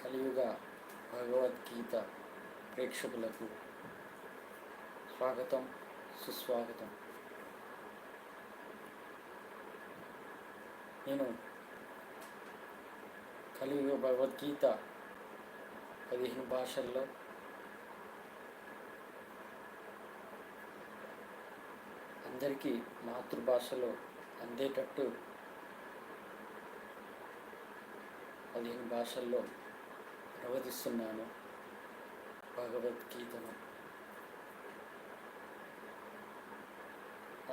కలియుగ భగవద్గీత ప్రేక్షకులకు స్వాగతం, సుస్వాగతం. నేను కలియుగ భగవద్గీత 15 భాషల్లో అందరికీ మాతృభాషలో అందేటట్టు 15 భాషల్లో అనువదిస్తున్నాను భగవద్గీతను.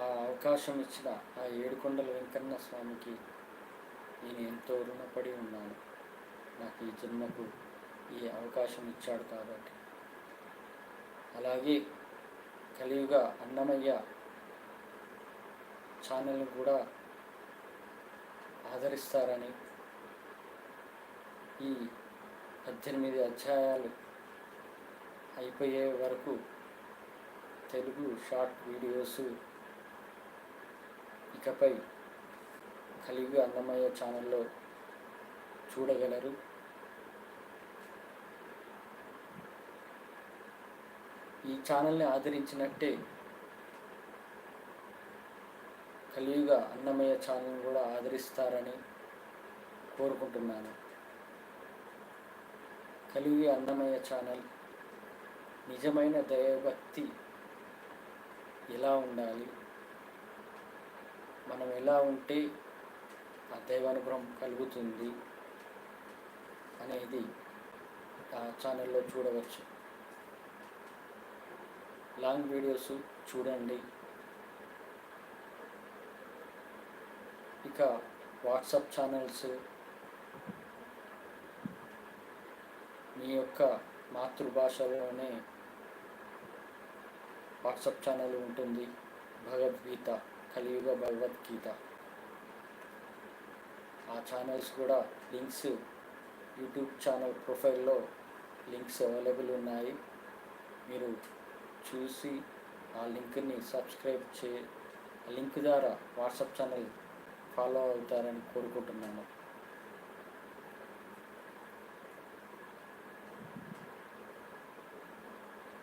ఆ అవకాశం ఇచ్చిన ఆ ఏడుకొండల వెంకన్న స్వామికి నేను ఎంతో రుణపడి ఉన్నాను. నాకు ఈ జన్మకు ఈ అవకాశం ఇచ్చాడు కాబట్టి. అలాగే కలియుగ అన్నమయ్య ఛానల్ని కూడా ఆదరిస్తారని, ఈ 18 అధ్యాయాలు అయిపోయే వరకు తెలుగు షార్ట్ వీడియోస్ ఇకపై కలియుగ అన్నమయ్య ఛానల్లో చూడగలరు. ఈ ఛానల్ని ఆదరించినట్టే కలియుగ అన్నమయ్య ఛానల్ కూడా ఆదరిస్తారని కోరుకుంటున్నాను. కలియుగ అన్నమయ్య ఛానల్ నిజమైన దైవభక్తి ఎలా ఉండాలి, మనం ఎలా ఉంటే ఆ దైవానుగ్రహం కలుగుతుంది అనేది ఆ ఛానల్లో చూడవచ్చు. లాంగ్ వీడియోస్ చూడండి. ఇక వాట్సాప్ ఛానల్స్, మీ యొక్క మాతృభాషలోనే వాట్సాప్ ఛానల్ ఉంటుంది. భగవద్గీత, కలియుగ భగవద్గీత. ఆ ఛానల్స్ కూడా లింక్స్ యూట్యూబ్ ఛానల్ ప్రొఫైల్లో లింక్స్ అవైలబుల్ ఉన్నాయి. మీరు చూసి ఆ లింక్ని సబ్స్క్రైబ్ ఆ లింక్ ద్వారా వాట్సాప్ ఛానల్ ఫాలో అవుతారని కోరుకుంటున్నాను.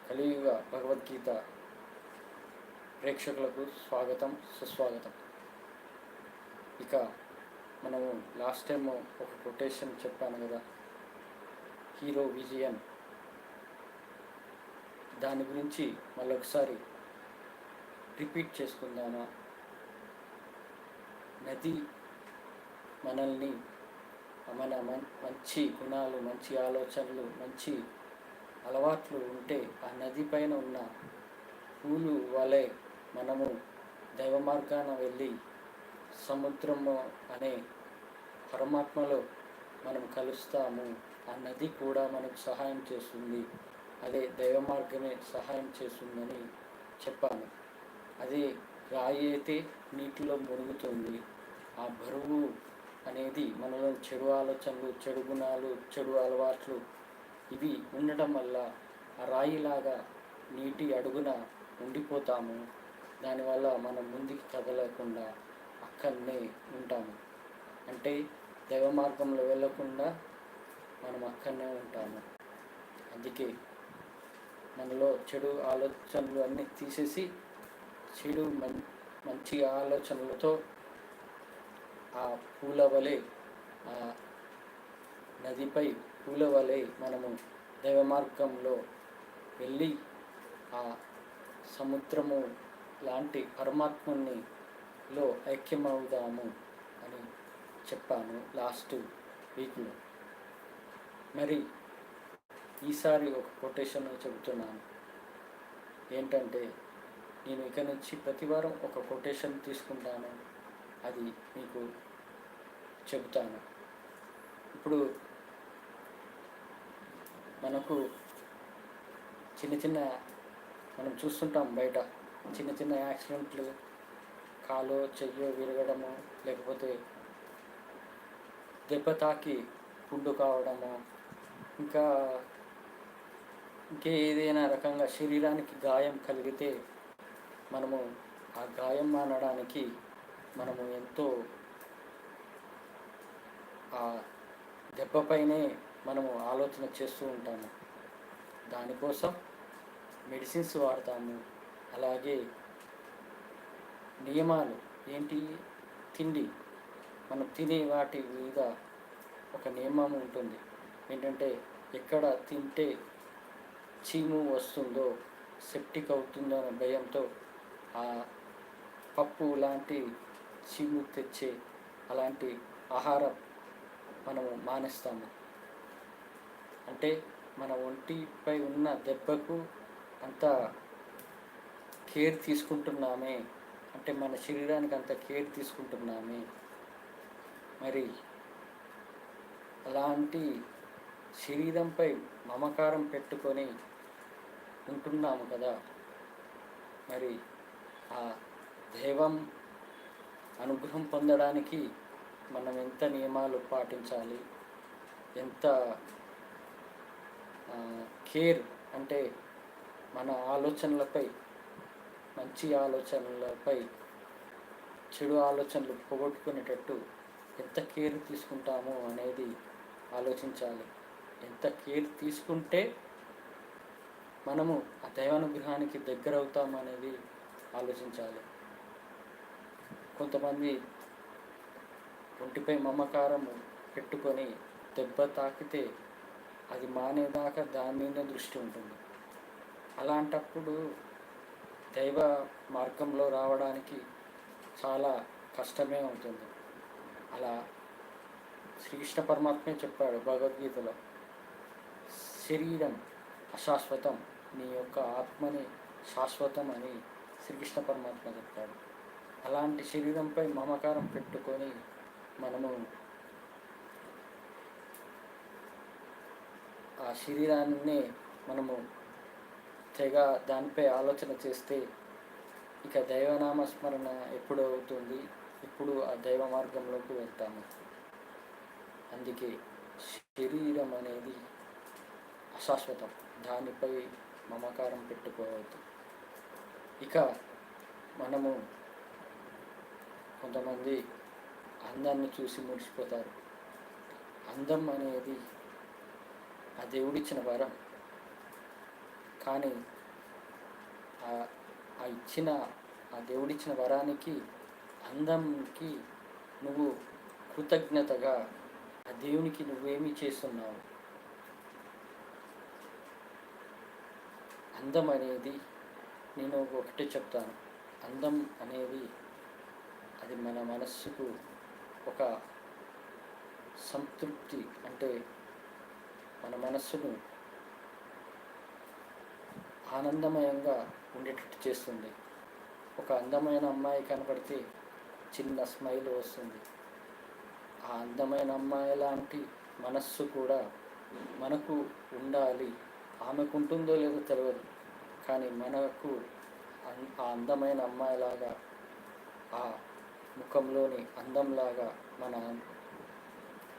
కలియుగ భగవద్గీత ప్రేక్షకులకు స్వాగతం, సుస్వాగతం. ఇక మనము లాస్ట్ టైం ఒక కొటేషన్ చెప్పాను కదా, హీరో విజయన్. దాని గురించి మళ్ళొకసారి రిపీట్ చేసుకుందామా? నది మనల్ని మన మంచి గుణాలు, మంచి ఆలోచనలు, మంచి అలవాట్లు ఉంటే ఆ నది పైన ఉన్న పూలు వలె మనము దైవ మార్గాన వెళ్ళి సముద్రము అనే పరమాత్మలో మనం కలుస్తాము. ఆ నది కూడా మనకు సహాయం చేస్తుంది. అదే దైవ మార్గమే సహాయం చేస్తుందని చెప్పాను. అదే రాయి అయితే నీటిలో మునుగుతుంది. ఆ బరువు అనేది మనలో చెడు ఆలోచనలు, చెడు గుణాలు, చెడు అలవాట్లు ఇవి ఉండటం వల్ల ఆ రాయిలాగా నీటి అడుగున ఉండిపోతాము. దానివల్ల మనం ముందుకు కదలకుండా అక్కడనే ఉంటాము. అంటే దైవ మార్గంలో వెళ్ళకుండా మనం అక్కడనే ఉంటాము. అందుకే మనలో చెడు ఆలోచనలు అన్నీ తీసేసి మంచి ఆలోచనలతో ఆ పూల వలె, ఆ నదిపై పూల వలె మనము దైవ మార్గంలో వెళ్ళి ఆ సముద్రము లాంటి పరమాత్మలో ఐక్యమవుదాము అని చెప్పాను లాస్ట్ వీక్లో. మరి ఈసారి ఒక కొటేషన్ చెబుతున్నాను. ఏంటంటే, నేను ఇక నుంచి ప్రతి వారం ఒక కొటేషన్ తీసుకుంటాను, అది మీకు చెబుతాను. ఇప్పుడు మనకు మనం చూస్తుంటాం బయట చిన్న చిన్న యాక్సిడెంట్లు, కాలో చెయ్యో విరగడము, లేకపోతే దెబ్బ తాకి పుండు కావడము, ఇంకేదైనా రకంగా శరీరానికి గాయం కలిగితే మనము ఆ గాయం మానడానికి మనము ఎంతో ఆ దెబ్బపైనే మనము ఆలోచన చేస్తూ ఉంటాము. దానికోసం మెడిసిన్స్ వాడతాము. అలాగే నియమాలు ఏంటి? తిండి, మనం తినే వాటి మీద ఒక నియమం ఉంటుంది. ఏంటంటే ఎక్కడ తింటే చీము వస్తుందో, సెప్టిక్ అవుతుందో అనే భయంతో ఆ పప్పు లాంటి చీము తెచ్చే అలాంటి ఆహారం మనము మానేస్తాము. అంటే మన ఒంటిపై ఉన్న దెబ్బకు అంత కేర్ తీసుకుంటున్నామే, అంటే మన శరీరానికి అంత కేర్ తీసుకుంటున్నామే. మరి అలాంటి శరీరంపై మమకారం పెట్టుకొని ఉంటున్నాము కదా. మరి ఆ దైవం అనుగ్రహం పొందడానికి మనం ఎంత నియమాలు పాటించాలి, ఎంత కేర్, అంటే మన ఆలోచనలపై, మంచి ఆలోచనలపై చెడు ఆలోచనలు పోగొట్టుకునేటట్టు ఎంత కేర్ తీసుకుంటామో అనేది ఆలోచించాలి. ఎంత కేర్ తీసుకుంటే మనము ఆ దైవానుగ్రహానికి దగ్గర అవుతాం అనేది ఆలోచించాలి. కొంతమంది ఒంటిపై మమకారం పెట్టుకొని దెబ్బ తాకితే అది మానేదాకా దాని మీద దృష్టి ఉంటుంది. అలాంటప్పుడు దైవ మార్గంలో రావడానికి చాలా కష్టమే అవుతుంది. అలా శ్రీకృష్ణ పరమాత్మే చెప్పాడు భగవద్గీతలో, శరీరం అశాశ్వతం, నీ యొక్క ఆత్మని శాశ్వతం అని శ్రీకృష్ణ పరమాత్మ చెప్పాడు. అలాంటి శరీరంపై మమకారం పెట్టుకొని మనము ఆ శరీరాన్ని మనము తెగ దానిపై ఆలోచన చేస్తే ఇక దైవనామస్మరణ ఎప్పుడు అవుతుంది, ఎప్పుడు ఆ దైవ మార్గంలోకి వెళ్తాము. అందుకే శరీరం అనేది అశాశ్వతం, దానిపై మమకారం పెట్టుకోవద్దు. ఇక మనము కొంతమంది అందాన్ని చూసి మురిసిపోతారు. అందం అనేది ఆ దేవుడిచ్చిన వరం. కానీ ఆ దేవుడిచ్చిన వరానికి, అందంకి నువ్వు కృతజ్ఞతగా ఆ దేవునికి నువ్వేమి చేస్తున్నావు? అందం అనేది, నేను ఒకటే చెప్తాను, అందం అనేది అది మన మనస్సుకు ఒక సంతృప్తి, అంటే మన మనస్సును ఆనందమయంగా ఉండేటట్టు చేస్తుంది. ఒక అందమైన అమ్మాయి కనపడితే చిన్న స్మైల్ వస్తుంది. ఆ అందమైన అమ్మాయి లాంటి మనస్సు కూడా మనకు ఉండాలి. ఆమెకు ఉంటుందో లేదో తెలియదు, కానీ మనకు ఆ అందమైన అమ్మాయిలాగా, ఆ ముఖంలోని అందంలాగా మన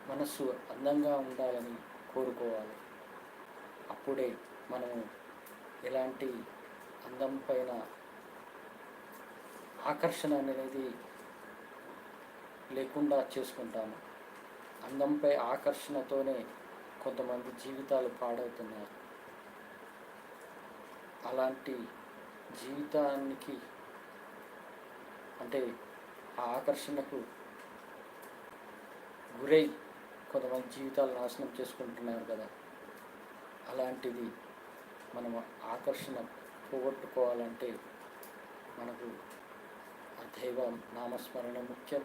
మనస్సు అందంగా ఉండాలని కోరుకోవాలి. అప్పుడే మనము ఎలాంటి అందం పైన ఆకర్షణ అనేది లేకుండా చేసుకుంటాము. అందంపై ఆకర్షణతోనే కొంతమంది జీవితాలు పాడవుతున్నారు. అలాంటి జీవితానికి, అంటే ఆ ఆకర్షణకు గురై కొంతమంది జీవితాలు నాశనం చేసుకుంటున్నారు కదా. అలాంటిది మనం ఆకర్షణ పోగొట్టుకోవాలంటే మనకు ఆ దైవ నామస్మరణ ముఖ్యం.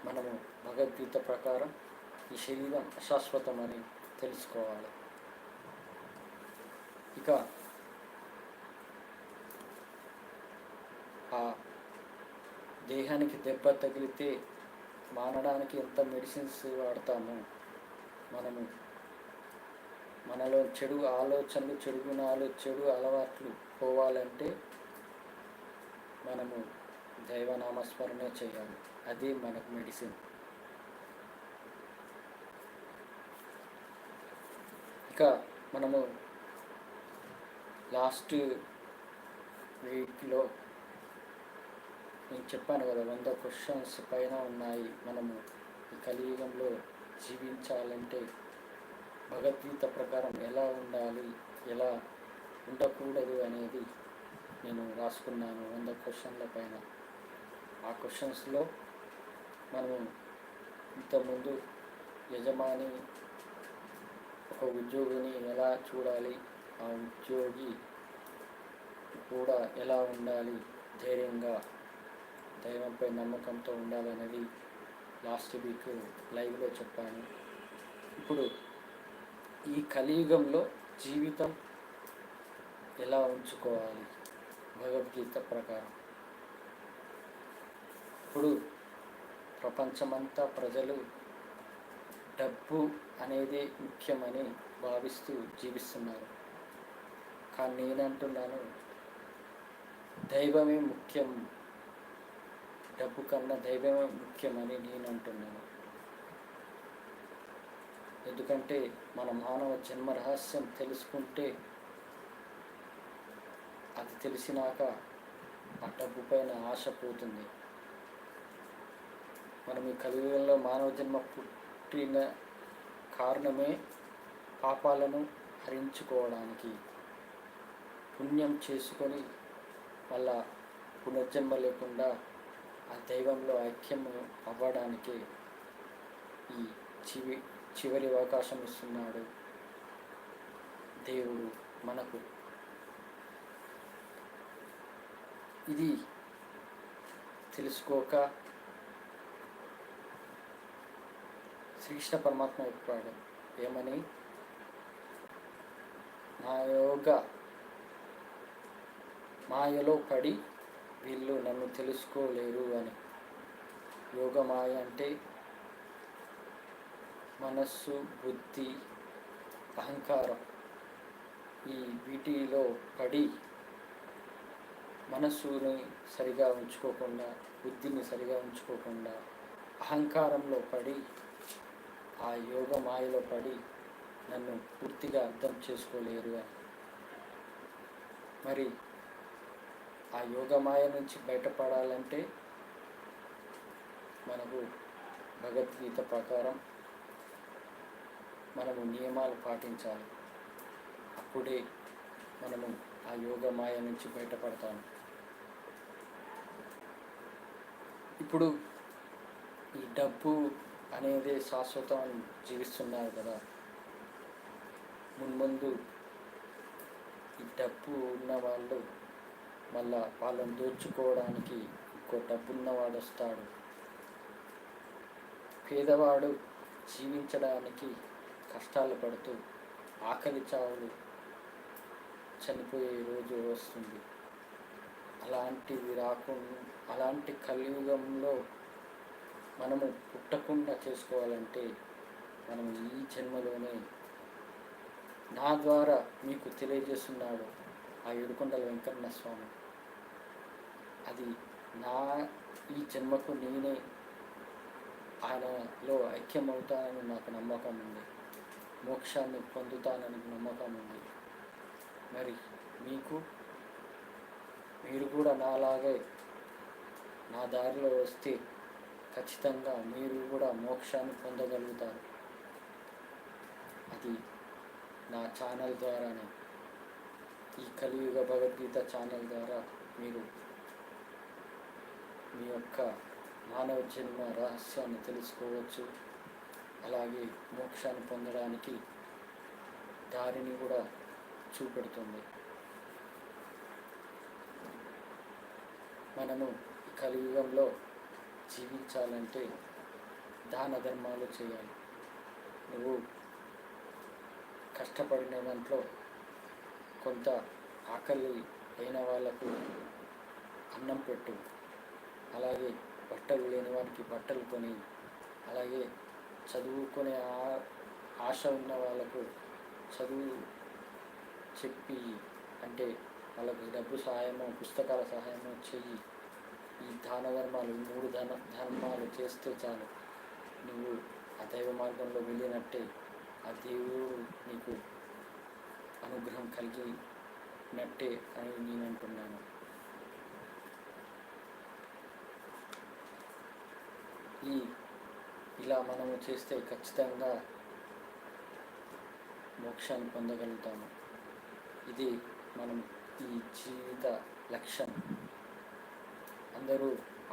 మనము భగవద్గీత ప్రకారం ఈ శరీరం అశాశ్వతమని తెలుసుకోవాలి. ఇక ఆ దేహానికి దెబ్బ తగిలితే మానడానికి ఎంత మెడిసిన్స్ వాడతామో, మనము మనలో చెడు ఆలోచనలు, చెడు గుణాలు, చెడు అలవాట్లు పోవాలంటే మనము దైవనామస్మరణే చేయాలి. అది మనకు మెడిసిన్. ఇక మనము లాస్ట్ వీక్లో నేను చెప్పాను కదా, 100 క్వశ్చన్స్ పైన ఉన్నాయి. మనము ఈ కలియుగంలో జీవించాలంటే భగవద్గీత ప్రకారం ఎలా ఉండాలి, ఎలా ఉండకూడదు అనేది నేను రాసుకున్నాను 100 క్వశ్చన్ల పైన. ఆ క్వశ్చన్స్లో మనము ఇంతకుముందు యజమాని ఒక ఉద్యోగిని ఎలా చూడాలి, ఆ ఉద్యోగి కూడా ఎలా ఉండాలి, ధైర్యంగా దైవంపై నమ్మకంతో ఉండాలనేది లాస్ట్ వీక్ లైవ్లో చెప్పాను. ఇప్పుడు ఈ కలియుగంలో జీవితం ఎలా ఉంచుకోవాలి భగవద్గీత ప్రకారం. ఇప్పుడు ప్రపంచమంతా ప్రజలు డబ్బు అనేది ముఖ్యమని భావిస్తూ జీవిస్తున్నారు. కానీ నేనంటున్నాను, దైవమే ముఖ్యం, డబ్బు కన్నా దైవమే ముఖ్యమని నేను అంటున్నాను. ఎందుకంటే మన మానవ జన్మ రహస్యం తెలుసుకుంటే, అది తెలిసినాక ఆ డబ్బు పైన ఆశ పోతుంది. మనం ఈ కలియుగంలో మానవ జన్మ పుట్టిన కారణమే పాపాలను హరించుకోవడానికి, పుణ్యం చేసుకొని మళ్ళా పునర్జన్మ లేకుండా ఆ దైవంలో ఐక్యం అవ్వడానికి ఈ చివరి అవకాశం ఇస్తున్నాడు దేవుడు మనకు. ఇది తెలుసుకోక శ్రీకృష్ణ పరమాత్మ చెప్పాడు ఏమని, నా మాయలో పడి వీళ్ళు నన్ను తెలుసుకోలేరు అని. యోగమాయ అంటే మనస్సు, బుద్ధి, అహంకారం, ఈ వీటిలో పడి మనస్సుని సరిగా ఉంచుకోకుండా, బుద్ధిని సరిగా ఉంచుకోకుండా అహంకారంలో పడి, ఆ యోగ మాయలో పడి నన్ను పూర్తిగా అర్థం చేసుకోలేరు అని. మరి ఆ యోగమాయ నుంచి బయటపడాలంటే మనకు భగవద్గీత ప్రకారం మనము నియమాలు పాటించాలి. అప్పుడే మనము ఆ యోగమాయ నుంచి బయటపడతాము. ఇప్పుడు ఈ డబ్బు అనేది శాశ్వతం జీవిస్తున్నారు కదా, మున్ముందు ఈ డబ్బు ఉన్న వాళ్ళు మళ్ళా వాళ్ళని దోచుకోవడానికి ఇంకో డబ్బున్నవాడు వస్తాడు. పేదవాడు జీవించడానికి కష్టాలు పడుతూ ఆకలి చావులు చనిపోయే రోజు వస్తుంది. అలాంటి కలియుగంలో మనము పుట్టకుండా చేసుకోవాలంటే మనం ఈ జన్మలోనే నా ద్వారా మీకు తెలియజేస్తున్నాడు ఆ ఏడుకొండల వెంకన్న స్వామి. అది ఈ జన్మకు నేనే ఆయనలో ఐక్యమవుతానని నాకు నమ్మకం ఉంది, మోక్షాన్ని పొందుతానని నమ్మకం ఉంది. మరి మీరు కూడా నాలాగే నా దారిలో వస్తే ఖచ్చితంగా మీరు కూడా మోక్షాన్ని పొందగలుగుతారు. అది నా ఛానల్ ద్వారానే, ఈ కలియుగ భగవద్గీత ఛానల్ ద్వారా మీరు మీ యొక్క మానవ జన్మ రహస్యాన్ని తెలుసుకోవచ్చు. అలాగే మోక్షాన్ని పొందడానికి దారిని కూడా చూపెడుతుంది. మనము ఈ కలియుగంలో జీవించాలంటే దాన ధర్మాలు చేయాలి. నువ్వు కష్టపడిన దాంట్లో కొంత ఆకలి అయిన వాళ్ళకు అన్నం పెట్టు, అలాగే బట్టలు లేని వారికి బట్టలు కొని, అలాగే చదువుకునే ఆశ ఉన్న వాళ్ళకు చదువు చెప్పి, అంటే వాళ్ళకి డబ్బు సహాయము, పుస్తకాల సహాయము చెయ్యి. ఈ దాన ధర్మాలు, 3 ధర్మాలు చేస్తే చాలు, నువ్వు ఆ దైవ మార్గంలో వెళ్ళినట్టే. ఆ దేవుడు నీకు అనుగ్రహం కలిగినట్టే అని నేను అంటున్నాను. ఇలా మనము చేస్తే ఖచ్చితంగా మోక్షాన్ని పొందగలుగుతాము. ఇది మనం ఈ జీవిత లక్ష్యం. అందరూ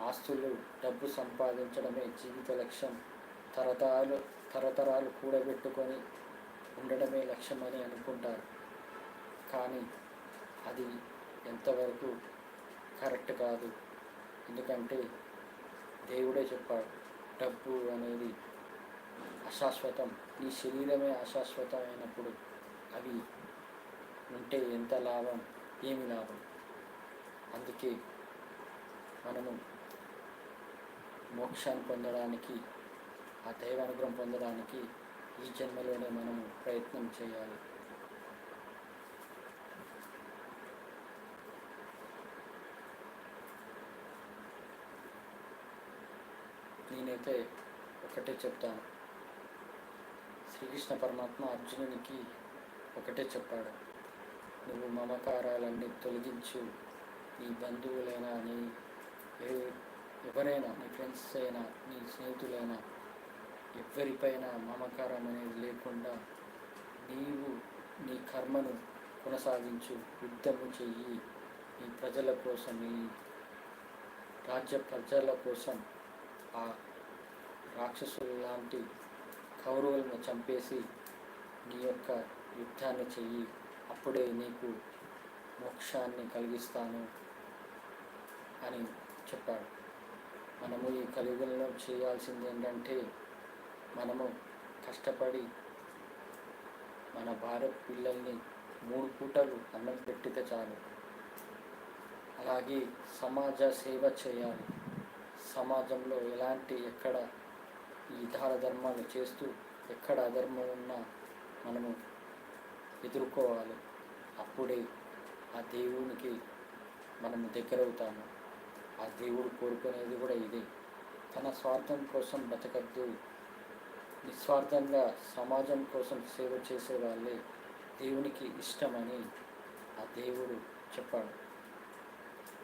ఆస్తులు, డబ్బు సంపాదించడమే జీవిత లక్ష్యం, తరతరాలు కూడబెట్టుకొని ఉండడమే లక్ష్యం అని అనుకుంటారు. కానీ అది ఎంతవరకు కరెక్ట్ కాదు. ఎందుకంటే దేవుడే చెప్పాడు, డబ్బు అనేది అశాశ్వతం. నీ శరీరమే అశాశ్వతమైనప్పుడు అవి ఉంటే ఎంత లాభం, ఏమి లాభం? అందుకే మనము మోక్షాన్ని పొందడానికి, ఆ దైవానుగ్రహం పొందడానికి ఈ జన్మలోనే మనము ప్రయత్నం చేయాలి. నేనైతే ఒకటే చెప్తాను, శ్రీకృష్ణ పరమాత్మ అర్జునునికి ఒకటే చెప్పాడు, నువ్వు మమకారాలన్నీ తొలగించు. నీ బంధువులైనా, నీ ఎవరైనా, నీ ఫ్రెండ్స్ అయినా, నీ స్నేహితులైనా, ఎవరిపైన మమకారం అనేది లేకుండా నీవు నీ కర్మను కొనసాగించు, యుద్ధము చెయ్యి. నీ ప్రజల కోసం, నీ రాజ్య ప్రజల కోసం ఆ రాక్షసులు లాంటి కౌరవులను చంపేసి నీ యొక్క యుద్ధాన్ని చెయ్యి. అప్పుడే నీకు మోక్షాన్ని కలిగిస్తాను అని చెప్పాడు. మనము ఈ కలియుగంలో చేయాల్సింది ఏంటంటే, మనము కష్టపడి మన భార్య పిల్లల్ని 3 పూటలు అన్నం పెట్టితే చాలు. అలాగే సమాజ సేవ చేయాలి. సమాజంలో ఎక్కడ ఈ దాన ధర్మాలు చేస్తూ ఎక్కడ అధర్మం ఉన్నా మనము ఎదుర్కోవాలి. అప్పుడే ఆ దేవునికి మనము దగ్గరవుతాము. ఆ దేవుడు కోరుకునేది కూడా ఇదే. తన స్వార్థం కోసం బతకద్దు, నిస్వార్థంగా సమాజం కోసం సేవ చేసే వాళ్ళే దేవునికి ఇష్టమని ఆ దేవుడు చెప్పాడు.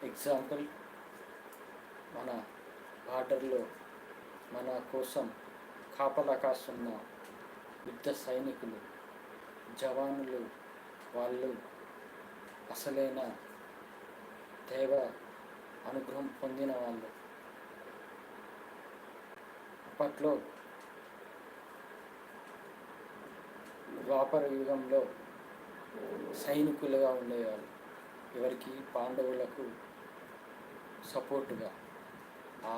ఎగ్జాంపుల్, మన బార్డర్లో మన కోసం కాపలా కాస్తున్న యుద్ధ సైనికులు, జవానులు, వాళ్ళు అసలైన దైవ అనుగ్రహం పొందిన వాళ్ళు. అప్పట్లో ద్వాపర యుగంలో సైనికులుగా ఉండేవాళ్ళు. ఎవరికి? పాండవులకు సపోర్టుగా. ఆ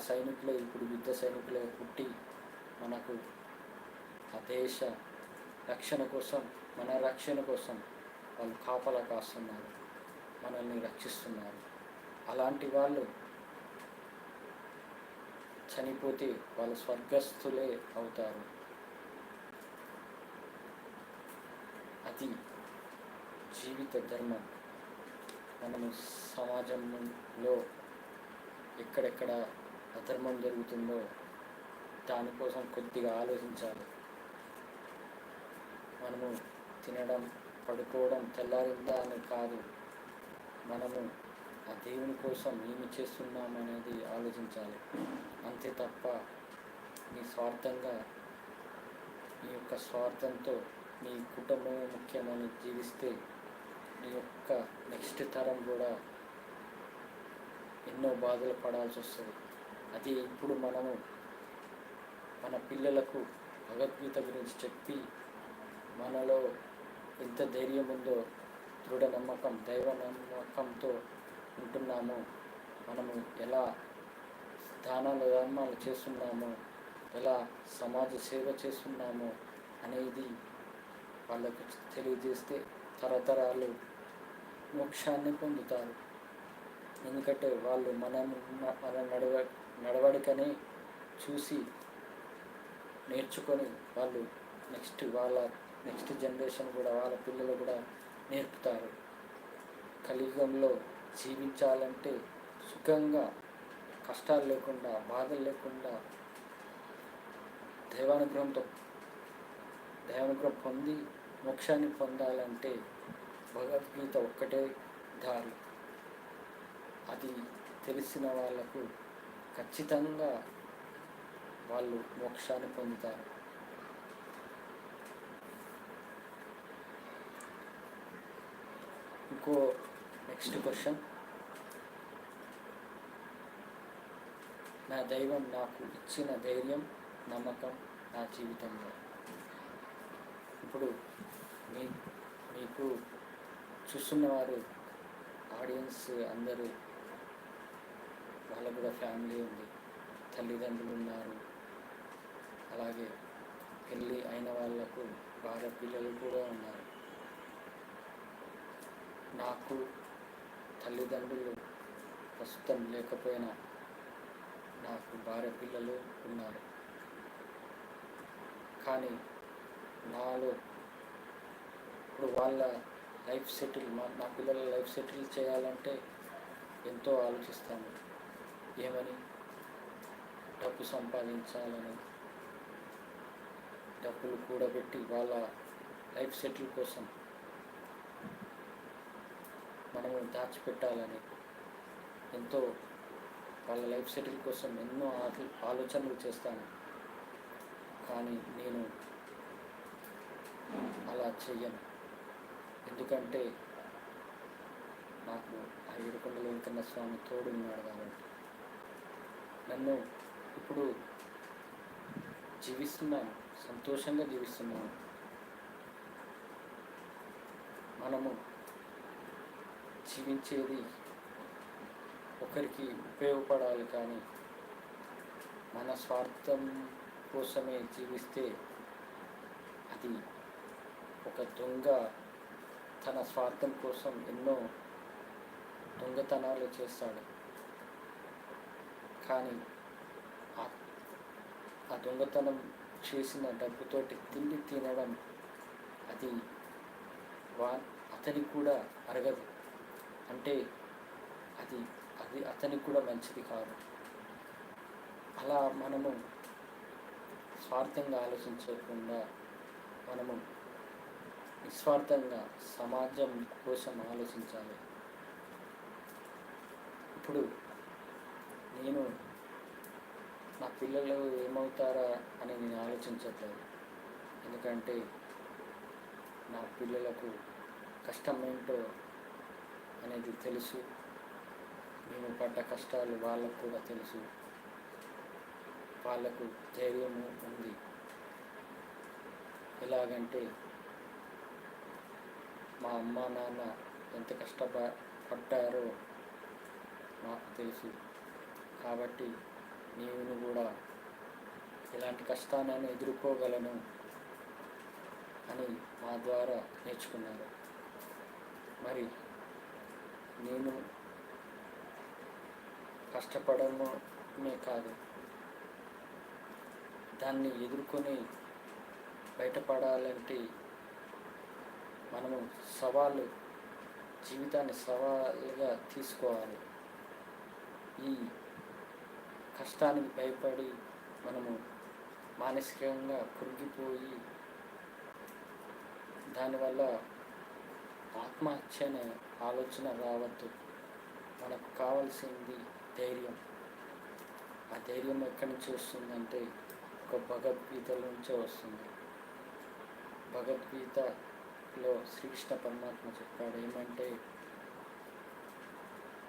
సైనికులే ఇప్పుడు యుద్ధ సైనికులే పుట్టి మనకు ఆ దేశ రక్షణ కోసం, మన రక్షణ కోసం వాళ్ళు కాపలా కాస్తున్నారు, మనల్ని రక్షిస్తున్నారు. అలాంటి వాళ్ళు చనిపోతే వాళ్ళు స్వర్గస్థులే అవుతారు. అది జీవిత ధర్మం. మనము సమాజంలో ఎక్కడెక్కడ అధర్మం జరుగుతుందో దానికోసం కొద్దిగా ఆలోచించాలి. మనము తినడం, పడుకోవడం, తెల్లారిందా అని కాదు, మనము ఆ దేవుని కోసం ఏమి చేస్తున్నామనేది ఆలోచించాలి. అంతే తప్ప నీ స్వార్థంగా, నీ యొక్క స్వార్థంతో నీ కుటుంబమే ముఖ్యమని జీవిస్తే నీ యొక్క నెక్స్ట్ తరం కూడా ఎన్నో బాధలు పడాల్సి వస్తుంది. అది ఇప్పుడు మనము మన పిల్లలకు భగవద్గీత గురించి చెప్పి మనలో ఎంత ధైర్యం ఉందో, దృఢ నమ్మకం, దైవ నమ్మకంతో ఉంటున్నామో, మనము ఎలా ధర్మాలు చేస్తున్నామో, ఎలా సమాజ సేవ చేస్తున్నామో అనేది వాళ్ళకు తెలియజేస్తే తరతరాలు మోక్షాన్ని పొందుతారు. ఎందుకంటే వాళ్ళు మన నడవడికనే చూసి నేర్చుకొని వాళ్ళు నెక్స్ట్ జనరేషన్ కూడా, వాళ్ళ పిల్లలు కూడా నేర్పుతారు. కలియుగంలో జీవించాలంటే సుఖంగా, కష్టాలు లేకుండా, బాధలు లేకుండా దైవానుగ్రహం పొంది మోక్షాన్ని పొందాలంటే భగవద్గీత ఒక్కటే దారి. అది తెలిసిన వాళ్ళకు ఖచ్చితంగా వాళ్ళు మోక్షాన్ని పొందుతారు. Next question. నా దైవం నాకు ఇచ్చిన ధైర్యం, నమ్మకం నా జీవితంలో. ఇప్పుడు మీకు చూస్తున్నవారు ఆడియన్స్ అందరూ వాళ్ళకు కూడా ఫ్యామిలీ ఉంది, తల్లిదండ్రులు ఉన్నారు, అలాగే పెళ్ళి అయిన వాళ్ళకు భార్య పిల్లలు కూడా ఉన్నారు. నాకు తల్లిదండ్రులు ప్రస్తుతం లేకపోయినా నాకు భార్య పిల్లలు ఉన్నారు. కానీ నాలో ఇప్పుడు వాళ్ళ లైఫ్ సెటిల్, నా పిల్లల లైఫ్ సెటిల్ చేయాలంటే ఎంతో ఆలోచిస్తాను. ఏమని? డబ్బు సంపాదించాలని, డబ్బులు కూడబెట్టి వాళ్ళ లైఫ్ సెటిల్ కోసం మనము దాచిపెట్టాలని, ఎంతో వాళ్ళ లైఫ్ సెటిల్ కోసం ఎన్నో ఆలోచనలు చేస్తాను. కానీ నేను అలా చెయ్యను. ఎందుకంటే నాకు ఆ ఏడుకొండల వెంకన్న స్వామి తోడున్నాడు కాబట్టి. నన్ను ఇప్పుడు జీవిస్తున్నాను, సంతోషంగా జీవిస్తున్నాను. మనము జీవించేది ఒకరికి ఉపయోగపడాలి, కానీ మన స్వార్థం కోసమే జీవిస్తే అది ఒక దొంగ తన స్వార్థం కోసం ఎన్నో దొంగతనాలు చేస్తాడు. కానీ ఆ దొంగతనం చేసిన డబ్బుతోటి తిండి తినడం అది అతనికి కూడా అరగదు. అంటే అది అతనికి కూడా మంచిది కాదు. అలా మనము స్వార్థంగా ఆలోచించకుండా మనము నిస్వార్థంగా సమాజం కోసం ఆలోచించాలి. ఇప్పుడు నేను నా పిల్లలు ఏమవుతారా అని నేను ఆలోచించట్లేదు. ఎందుకంటే నా పిల్లలకు కష్టం ఏంటో అనేది తెలుసు. నేను పడ్డ కష్టాలు వాళ్ళకు కూడా తెలుసు. వాళ్ళకు ధైర్యము ఉంది. ఎలాగంటే మా అమ్మ నాన్న ఎంత కష్టపడ్డారో నాకు తెలుసు. కాబట్టి నేను కూడా ఇలాంటి కష్టాన్ని ఎదుర్కోగలను అని మా ద్వారా నేర్చుకున్నారు. మరి నేను కష్టపడమే కాదు, దాన్ని ఎదుర్కొని బయటపడాలంటే మనము జీవితాన్ని సవాలుగా తీసుకోవాలి. ఈ కష్టానికి భయపడి మనము మానసికంగా కృంగిపోయి దానివల్ల ఆత్మహత్య అనే ఆలోచన రావద్దు. మనకు కావాల్సింది ధైర్యం. ఆ ధైర్యం ఎక్కడి నుంచి వస్తుందంటే ఒక భగవద్గీత నుంచే వస్తుంది. భగవద్గీతలో శ్రీకృష్ణ పరమాత్మ చెప్పాడు ఏమంటే,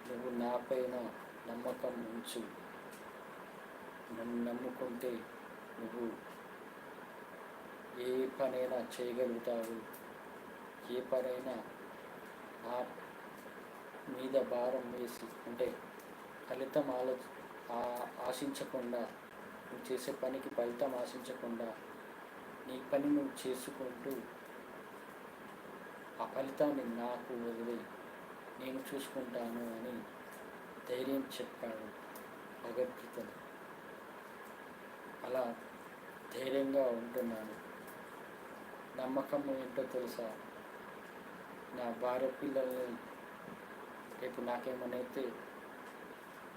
నువ్వు నాపైన నమ్మకం ఉంచు, నన్ను నమ్ముకుంటే నువ్వు ఏ పనైనా చేయగలుగుతావు, ఏ పనైనా నా మీద భారం వేసి, అంటే ఫలితం ఆశించకుండా, నువ్వు చేసే పనికి ఫలితం ఆశించకుండా నీ పని నువ్వు చేసుకుంటూ ఆ ఫలితాన్ని నాకు వదిలి నేను చూసుకుంటాను అని ధైర్యం చెప్పాడు భగవద్గీతలో. అలా ధైర్యంగా ఉంటున్నాను. నమ్మకం ఏంటో తెలుసా? నా భార్య పిల్లల్ని రేపు నాకేమన్నా అయితే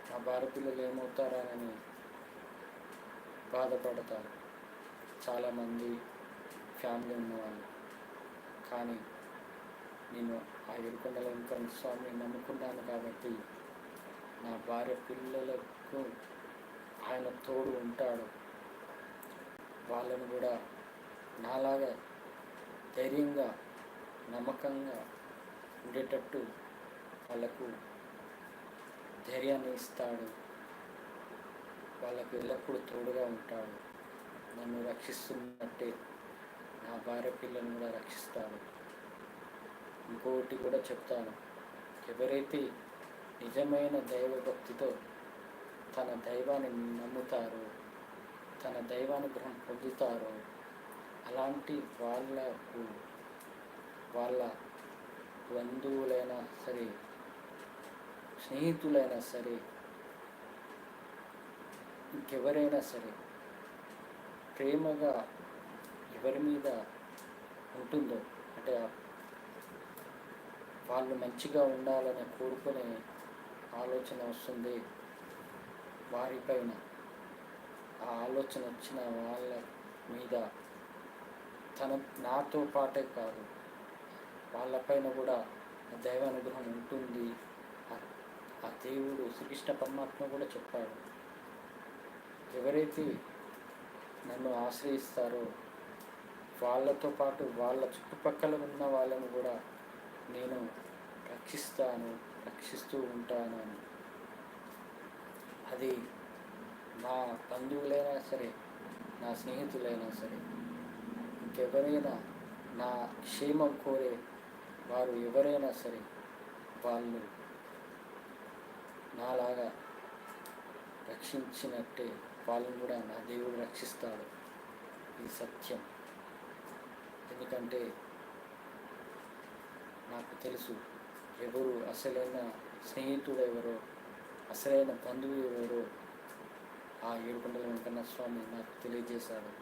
నా భార్య పిల్లలు ఏమవుతారని బాధపడతారు చాలామంది ఫ్యామిలీ ఉన్నవాళ్ళు. కానీ నేను ఆ ఏడుకొండల వెంకన్న స్వామిని నమ్ముకున్నాను కాబట్టి నా భార్య పిల్లలకు ఆయన తోడు ఉంటాడు. వాళ్ళను కూడా నాలాగా ధైర్యంగా, నమ్మకంగా ఉండేటట్టు వాళ్ళకు ధైర్యాన్ని ఇస్తాడు. వాళ్ళకు ఎల్లప్పుడూ తోడుగా ఉంటాడు. నన్ను రక్షిస్తున్నట్టే నా భార్య పిల్లలను కూడా రక్షిస్తాడు. ఇంకొకటి కూడా చెప్తాను, ఎవరైతే నిజమైన దైవభక్తితో తన దైవాన్ని నమ్ముతారో, తన దైవానుగ్రహం పొందుతారో, అలాంటి వాళ్ళకు వాళ్ళ బంధువులైనా సరే, స్నేహితులైనా సరే, ఇంకెవరైనా సరే ప్రేమగా ఎవరి మీద ఉంటుందో, అంటే వాళ్ళు మంచిగా ఉండాలని కోరుకునే ఆలోచన వస్తుంది వారిపైన, ఆ ఆలోచన వచ్చిన వాళ్ళ మీద నాతో పాటే కాదు వాళ్ళపైన కూడా దైవానుగ్రహం ఉంటుంది. ఆ దేవుడు శ్రీకృష్ణ పరమాత్మ కూడా చెప్పాడు, ఎవరైతే నన్ను ఆశ్రయిస్తారో వాళ్ళతో పాటు వాళ్ళ చుట్టుపక్కల ఉన్న వాళ్ళను కూడా నేను రక్షిస్తూ ఉంటాను అని. అది నా బంధువులైనా సరే, నా స్నేహితులైనా సరే, ఇంకెవరైనా నా క్షేమం కోరే వారు ఎవరైనా సరే, వాళ్ళు నాలాగా రక్షించినట్టే వాళ్ళని కూడా నా దేవుడు రక్షిస్తాడు. ఇది సత్యం. ఎందుకంటే నాకు తెలుసు ఎవరు అసలైన స్నేహితుడు ఎవరో, అసలైన బంధువు ఎవరో ఆ ఏడుకొండల వెంకన్న స్వామి నాకు తెలియజేశాడు.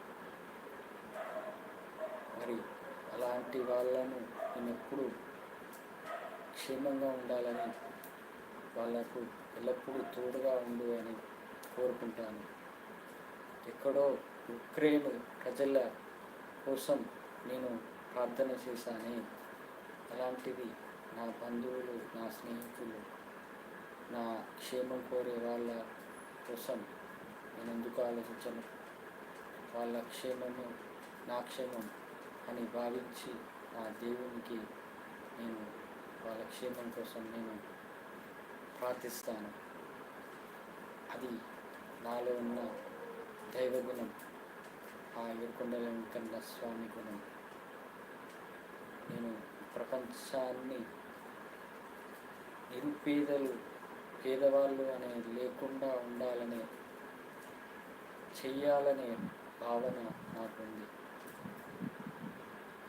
మరి అలాంటి వాళ్ళను నేను ఎప్పుడు క్షేమంగా ఉండాలని, వాళ్ళకు ఎల్లప్పుడూ తోడుగా ఉండు అని కోరుకుంటాను. ఎక్కడో ఉక్రెయిన్ ప్రజల కోసం నేను ప్రార్థన చేశాను. అలాంటిది నా బంధువులు, నా స్నేహితులు, నా క్షేమం కోరే వాళ్ళ కోసం నేను ఎందుకు ఆలోచించను? వాళ్ళ క్షేమము నా క్షేమం అని భావించి నా దేవునికి నేను వాళ్ళ క్షేమం కోసం నేను ప్రార్థిస్తాను. అది నాలో ఉన్న దైవగుణం, ఆ ఏడుకొండల వెంకన్న స్వామి గుణం. నేను ప్రపంచాన్ని పేదవాళ్ళు అనే లేకుండా ఉండాలనే చెయ్యాలనే భావన నాకుంది.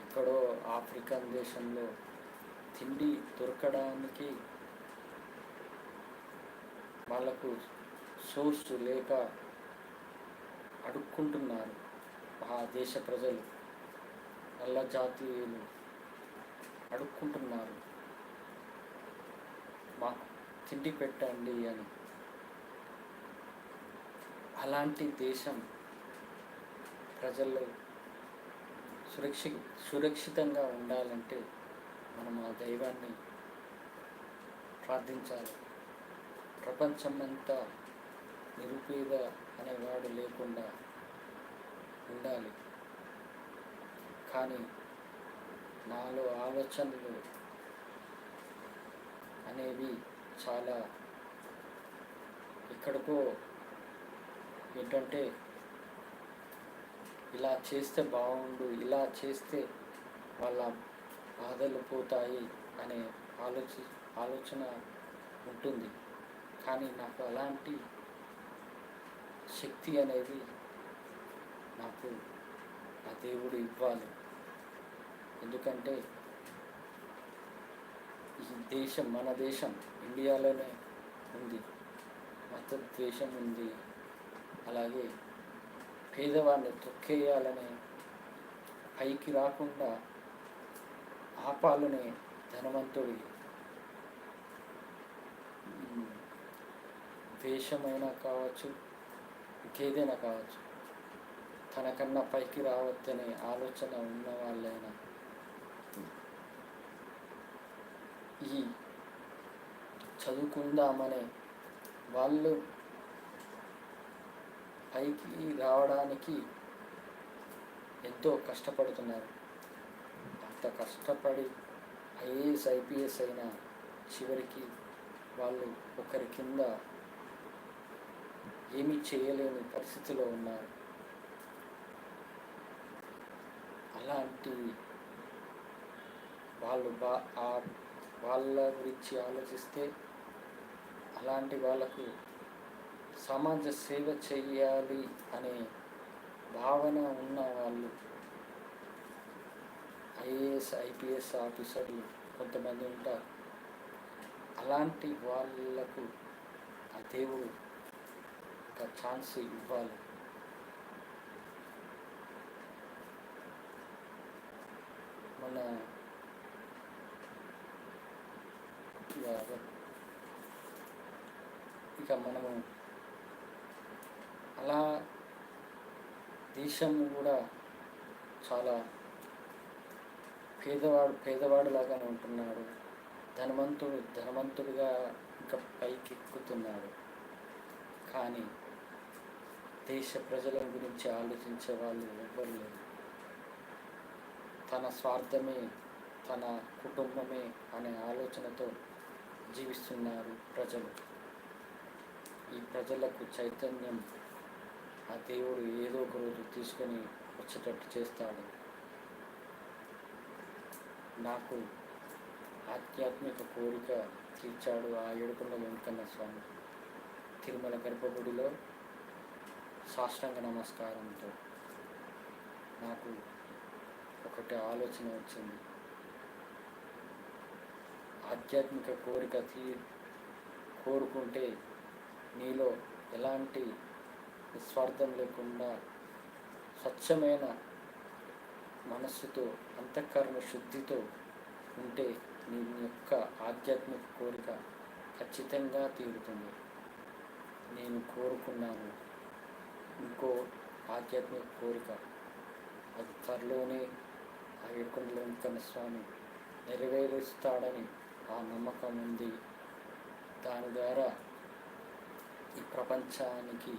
ఎక్కడో ఆఫ్రికన్ దేశంలో తిండి దొరకడానికి వాళ్ళకు సోర్స్ లేక అడుక్కుంటున్నారు. ఆ దేశ ప్రజలు, నల్ల జాతీయులు అడుక్కుంటున్నారు, మాకు తిండి పెట్టండి అని. అలాంటి దేశం ప్రజలు సురక్షితంగా ఉండాలంటే మనం ఆ దైవాన్ని ప్రార్థించాలి. ప్రపంచమంతా నిరుపేద అనేవాడు లేకుండా ఉండాలి. కానీ నాలో ఆలోచనలు అనేవి చాలా ఎక్కడికో, ఏంటంటే ఇలా చేస్తే బాగుండు, ఇలా చేస్తే వాళ్ళ బాధలు పోతాయి అనే ఆలోచన ఉంటుంది. కానీ నాకు అలాంటి శక్తి అనేది నాకు ఆ దేవుడు ఇవ్వాలి. ఎందుకంటే ఈ దేశం, మన దేశం ఇండియాలోనే ఉంది, మత ద్వేషం ఉంది. అలాగే పేదవాడిని తొక్కేయాలనే, పైకి రాకుండా ఆపాలనే ధనవంతుడి ద్వేషమైనా కావచ్చు, ఇంకేదైనా కావచ్చు, తనకన్నా పైకి రావద్దనే ఆలోచన ఉన్న వాళ్ళైనా ఈ చదువుకుందామనే వాళ్ళు పైకి రావడానికి ఎంతో కష్టపడుతున్నారు. అంత కష్టపడి ఐఏఎస్ ఐపీఎస్ అయినా చివరికి వాళ్ళు ఒకరి కింద ఏమీ చేయలేని పరిస్థితిలో ఉన్నారు. అలాంటి వాళ్ళ గురించి ఆలోచిస్తే అలాంటి వాళ్ళకు సమాజ సేవ చేయాలి అనే భావన ఉన్న వాళ్ళు ఐఏఎస్ ఐపీఎస్ ఆఫీసర్లు కొంతమంది ఉంటారు. అలాంటి వాళ్ళకు ఆ దేవుడు ఒక ఛాన్స్ ఇవ్వాలి. మన ఇక మనము అలా దేశం కూడా చాలా పేదవాడులాగానే ఉంటున్నాడు. ధనవంతుడిగా ఇంకా పైకెక్కుతున్నాడు. కానీ దేశ ప్రజల గురించి ఆలోచించే వాళ్ళు ఎవ్వరు లేరు. తన స్వార్థమే, తన కుటుంబమే అనే ఆలోచనతో జీవిస్తున్నారు ప్రజలు. ఈ ప్రజలకు చైతన్యం ఆ దేవుడు ఏదో ఒక రోజు తీసుకొని వచ్చేటట్టు చేస్తాడు. నాకు ఆధ్యాత్మిక కోరిక తీర్చాడు ఆ ఏడుకొండల వెంకన్న స్వామి. తిరుమల గర్భగుడిలో సాష్టాంగ నమస్కారంతో నాకు ఒకటి ఆలోచన వచ్చింది. ఆధ్యాత్మిక కోరిక కోరుకుంటే నీలో ఎలాంటి నిస్వార్థం లేకుండా స్వచ్ఛమైన మనస్సుతో అంతఃకరణ శుద్ధితో ఉంటే నీ యొక్క ఆధ్యాత్మిక కోరిక ఖచ్చితంగా తీరుతుంది. నేను కోరుకున్నాను ఇంకో ఆధ్యాత్మిక కోరిక, అది త్వరలోనే ఆ ఏడుకొండల వెంకన్న స్వామి నెరవేరుస్తాడని ఆ నమ్మకం ఉంది. దాని ద్వారా ఈ ప్రపంచానికి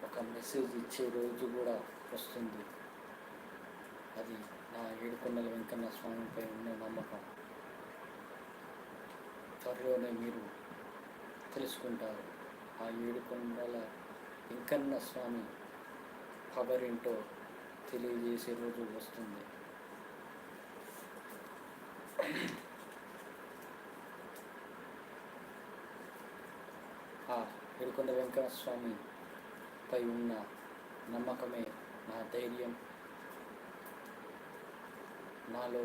ఒక మెసేజ్ ఇచ్చే రోజు కూడా వస్తుంది. అది నా ఏడుకొండల వెంకన్న స్వామిపై ఉన్న నమ్మకం. త్వరలోనే మీరు తెలుసుకుంటారు. ఆ ఏడుకొండల వెంకన్న స్వామి పవర్ ఏంటో తెలియజేసే రోజు వస్తుంది. ఆ ఏడుకొండల వెంకన్న స్వామిపై ఉన్న నమ్మకమే నా ధైర్యం. నాలో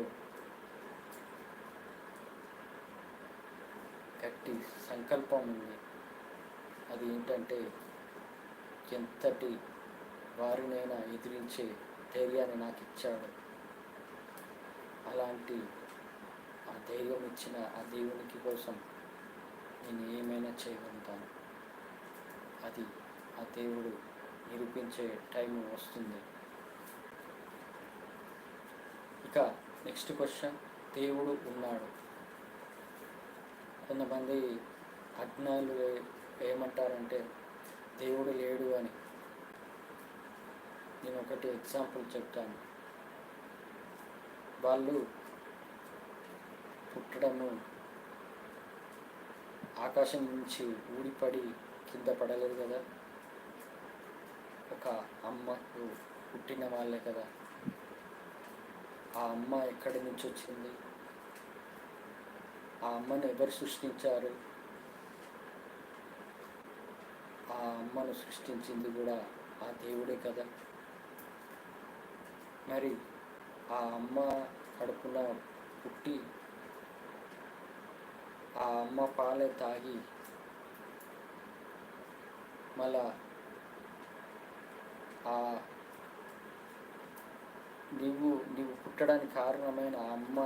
గట్టి సంకల్పం ఉంది. అది ఏంటంటే ఎంతటి వారినైనా ఎదిరించే ధైర్యాన్ని నాకు ఇచ్చాడు. అలాంటి ఆ ధైర్యం ఇచ్చిన ఆ దేవునికి కోసం నేను ఏమైనా చేయగలుగుతాను. అది ఆ దేవుడు నిరూపించే టైం వస్తుంది. ఇక నెక్స్ట్ క్వశ్చన్, దేవుడు ఉన్నాడు. కొంతమంది అజ్ఞానులు ఏమంటారంటే దేవుడు లేడు అని. నేను ఒకటి ఎగ్జాంపుల్ చెప్తాను. వాళ్ళు పుట్టడము ఆకాశం నుంచి ఊడిపడి కింద పడలేదు కదా, ఒక అమ్మకు పుట్టిన వాళ్ళే కదా. ఆ అమ్మ ఎక్కడి నుంచి వచ్చింది? ఆ అమ్మను ఎవరు సృష్టించారు? ఆ అమ్మను సృష్టించింది కూడా ఆ దేవుడే కదా. మరి ఆ అమ్మ కడుపున పుట్టి ఆ అమ్మ పాలే తాగి మళ్ళా నీవు పుట్టడానికి కారణమైన ఆ అమ్మ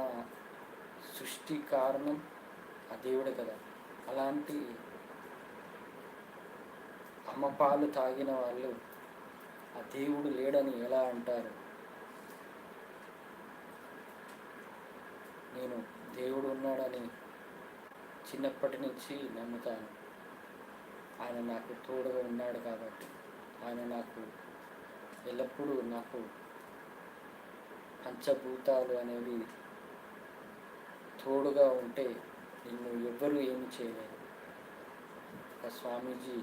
సృష్టి కారణం ఆ దేవుడే కదా. అలాంటి అమ్మ పాలు తాగిన వాళ్ళు ఆ దేవుడు లేడని ఎలా అంటారు? నేను దేవుడు ఉన్నాడని చిన్నప్పటి నుంచి నమ్ముతాను. ఆయన నాకు తోడుగా ఉన్నాడు కాబట్టి, ఆయన నాకు ఎల్లప్పుడూ నాకు పంచభూతాలు అనేవి తోడుగా ఉంటే నిన్ను ఎవ్వరూ ఏమి చేయలేరు. ఒక స్వామీజీ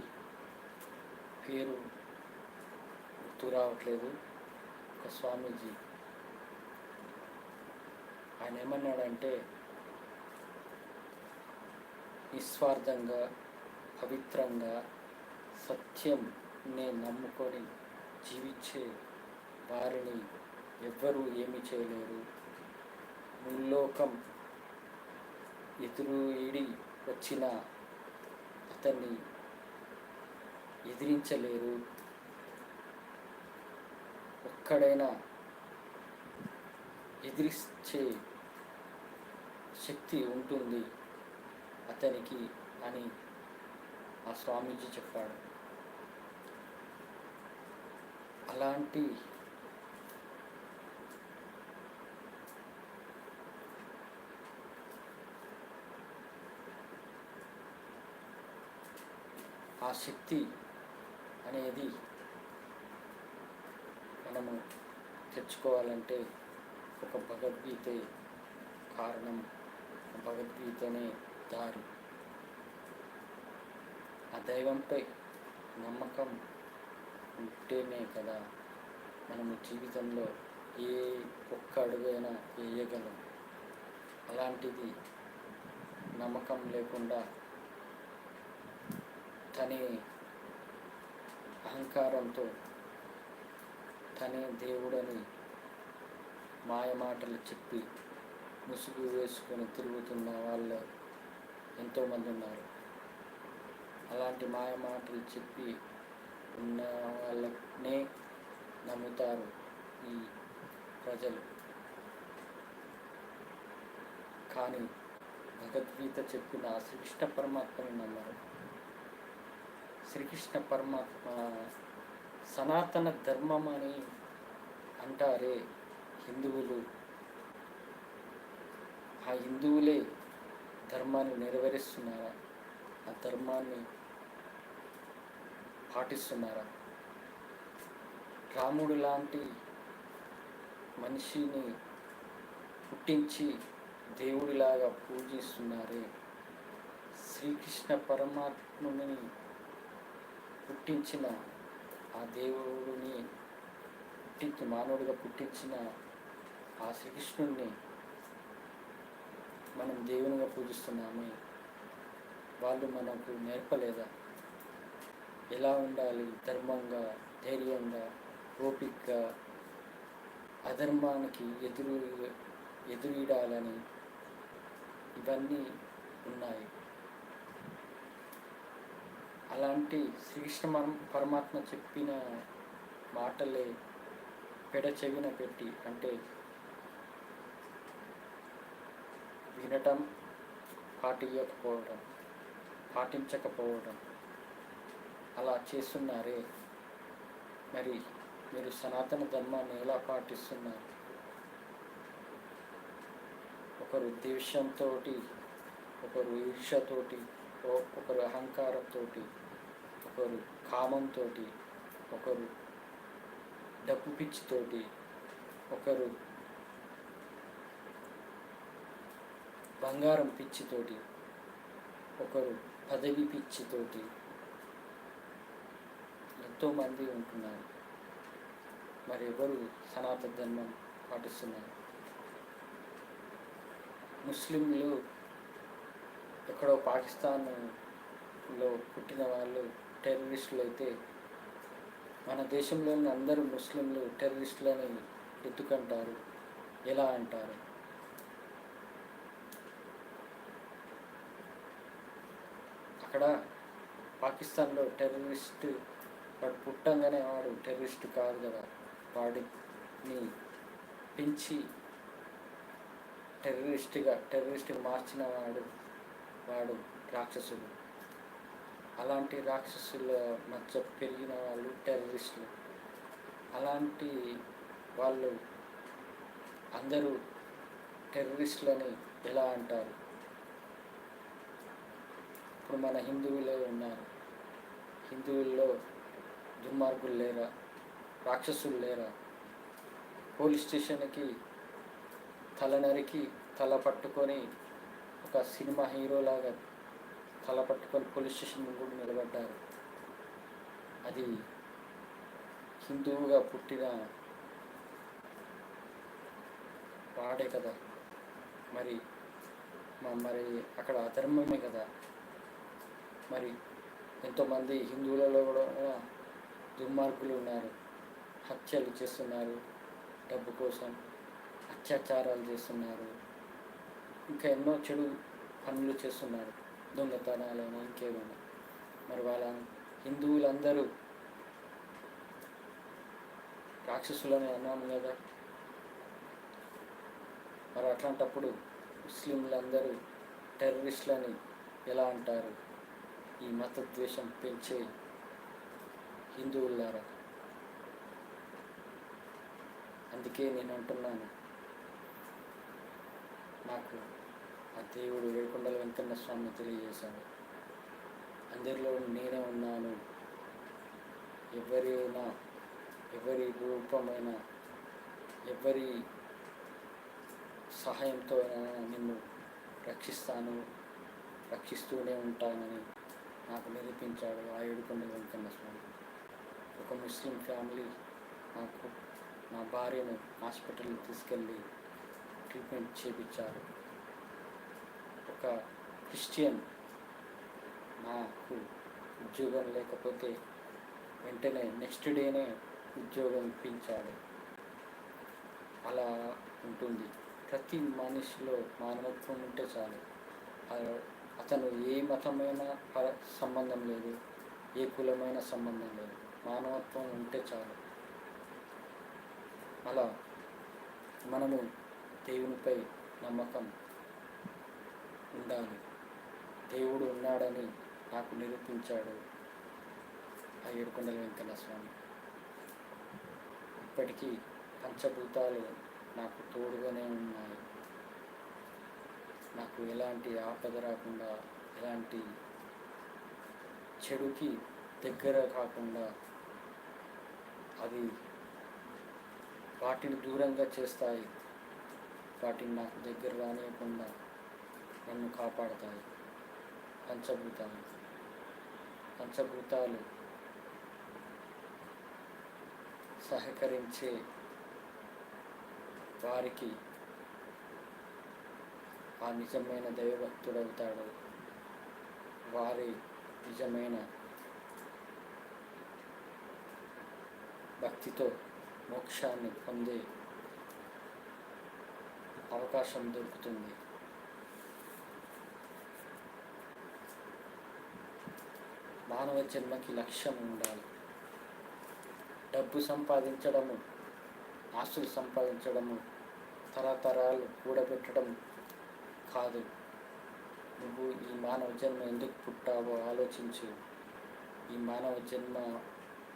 పేరు గుర్తు రావట్లేదు. ఒక స్వామీజీ ఆయన ఏమన్నాడంటే, నిస్వార్థంగా, పవిత్రంగా, సత్యంని నమ్ముకొని జీవించే వారిని ఎవ్వరూ ఏమీ చేయలేరు. ముల్లోకం ఈడి వచ్చిన అతన్ని ఎదిరించలేరు. ఒక్కడైనా ఎదిరించే శక్తి ఉంటుంది అతనికి అని ఆ స్వామీజీ చెప్పాడు. అలాంటి ఆ శక్తి అనేది మనము తెచ్చుకోవాలంటే ఒక భగవద్గీతే కారణం, భగవద్గీతనే దారి. ఆ దైవంపై నమ్మకం ఉంటేనే కదా మనము జీవితంలో ఏ ఒక్క అడుగైనా వేయగలం. అలాంటిది నమ్మకం లేకుండా తనే అహంకారంతో తనే దేవుడని మాయమాటలు చెప్పి ముసుగు వేసుకొని తిరుగుతున్న వాళ్ళు ఎంతోమంది ఉన్నారు. అలాంటి మాయమాటలు చెప్పి ఉన్న వాళ్ళనే నమ్ముతారు ఈ ప్రజలు. కానీ భగవద్గీత చెప్పిన శ్రీకృష్ణ పరమాత్మని నమ్మరు. శ్రీకృష్ణ పరమాత్మ సనాతన ధర్మం అని అంటారే హిందువులు, ఆ హిందువులే ధర్మాన్ని నెరవేరుస్తున్నారా? ఆ ధర్మాన్ని పాటిస్తున్నారా? రాముడు లాంటి మనిషిని పుట్టించి దేవుడిలాగా పూజిస్తున్నారే. శ్రీకృష్ణ పరమాత్ముని పుట్టించిన ఆ దేవుడిని మానవుడిగా పుట్టించిన ఆ శ్రీకృష్ణుడిని మనం దేవునిగా పూజిస్తున్నామే. వాళ్ళు మనకు నేర్పలేదా ఎలా ఉండాలి? ధర్మంగా, ధైర్యంగా, ఓపికగా, అధర్మానికి ఎదురీడాలని ఇవన్నీ ఉన్నాయి. అలాంటి శ్రీకృష్ణ పరమాత్మ చెప్పిన మాటలే చెవిన పెట్టి, అంటే వినటం, పాటించకపోవడం అలా చేస్తున్నారే. మరి మీరు సనాతన ధర్మాన్ని ఎలా పాటిస్తున్నారు? ఒకరు ద్వేషంతో, ఒకరు ఈర్ష్యతోటి, ఒకరు అహంకారంతో, ఒకరు కామంతో, ఒకరు డబ్బు పిచ్చితోటి, ఒకరు బంగారం పిచ్చితోటి, ఒకరు పదవి పిచ్చితోటి ఎంతోమంది ఉంటున్నారు. మరి ఎవరు సనాతన ధర్మం పాటిస్తున్నారు? ముస్లింలు ఎక్కడో పాకిస్తాన్లో పుట్టిన వాళ్ళు టెర్రరిస్టులు అయితే, మన దేశంలోని అందరూ ముస్లింలు టెర్రరిస్టులని ఎందుకంటారు? ఎలా అంటారు? అక్కడ పాకిస్తాన్లో టెర్రరిస్ట్ వాడు పుట్టంగానే వాడు టెర్రరిస్ట్ కాదు కదా. వాడిని పెంచి టెర్రరిస్ట్గా మార్చిన వాడు రాక్షసుడు. అలాంటి రాక్షసుల మధ్య పెరిగిన వాళ్ళు టెర్రరిస్టులు. అలాంటి వాళ్ళు అందరూ టెర్రరిస్టులని ఎలా అంటారు? ఇప్పుడు మన హిందువులే ఉన్నారు. హిందువుల్లో దుర్మార్గులు లేరా? రాక్షసులు లేరా? పోలీస్ స్టేషన్కి తల నరికి తల పట్టుకొని ఒక సినిమా హీరోలాగా తల పట్టుకొని పోలీస్ స్టేషన్ ముందు నిలబడ్డారు. అది హిందువుగా పుట్టిన వాడే కదా. మరి అక్కడ అధర్మమే కదా. మరి ఎంతోమంది హిందువులలో కూడా దుర్మార్గులు ఉన్నారు. హత్యలు చేస్తున్నారు, డబ్బు కోసం అత్యాచారాలు చేస్తున్నారు, ఇంకా ఎన్నో చెడు పనులు చేస్తున్నారు, దొంగతనాలను ఇంకేమైనా. మరి వాళ్ళ హిందువులందరూ రాక్షసులని అన్నాము కదా. మరి అట్లాంటప్పుడు ముస్లింలందరూ టెర్రరిస్టులని ఎలా అంటారు? ఈ మతద్వేషం పెంచే హిందువులారా. అందుకే నేను అంటున్నాను, నాకు ఆ దేవుడు ఏడుకొండల వెంకన్న స్వామి తెలియజేశాడు, అందరిలో నేనే ఉన్నాను, ఎవరి రూపమైన ఎవరి సహాయంతో నిన్ను రక్షిస్తాను, రక్షిస్తూనే ఉంటానని నాకు నిరూపించాడు ఆ ఏడుకొండల వెంకన్న స్వామి. ఒక ముస్లిం ఫ్యామిలీ నా భార్యను హాస్పిటల్కి తీసుకెళ్ళి ట్రీట్మెంట్ చేయించారు. ఒక క్రిస్టియన్ నాకు ఉద్యోగం లేకపోతే వెంటనే నెక్స్ట్ డేనే ఉద్యోగం ఇప్పించాడు. అలా ఉంటుంది. ప్రతి మనిషిలో మానవత్వం ఉంటే చాలు. అతను ఏ మతమైన సంబంధం లేదు, ఏ కులమైన సంబంధం లేదు, మానవత్వం ఉంటే చాలు. అలా మనము దేవునిపై నమ్మకం ఉండాలి. దేవుడు ఉన్నాడని నాకు నిరూపించాడు ఆ ఏడుకొండల వెంకన్న స్వామి. ఇప్పటికీ పంచభూతాలు నాకు తోడుగానే ఉన్నాయి. నాకు ఎలాంటి ఆపద రాకుండా, ఎలాంటి చెడుకి దగ్గర కాకుండా అది వాటిని దూరంగా చేస్తాయి. వాటిని నాకు దగ్గర రానియకుండా నన్ను కాపాడతాయి పంచభూతాలు సహకరించే వారికి ఆ నిజమైన దైవభక్తుడవుతాడు. వారి నిజమైన భక్తితో మోక్షాన్ని పొందే అవకాశం దొరుకుతుంది. మానవ జన్మకి లక్ష్యం ఉండాలి. డబ్బు సంపాదించడము, ఆస్తులు సంపాదించడము, తరతరాలు కూడబెట్టడం కాదు. నువ్వు ఈ మానవ జన్మ ఎందుకు పుట్టావో ఆలోచించు. ఈ మానవ జన్మ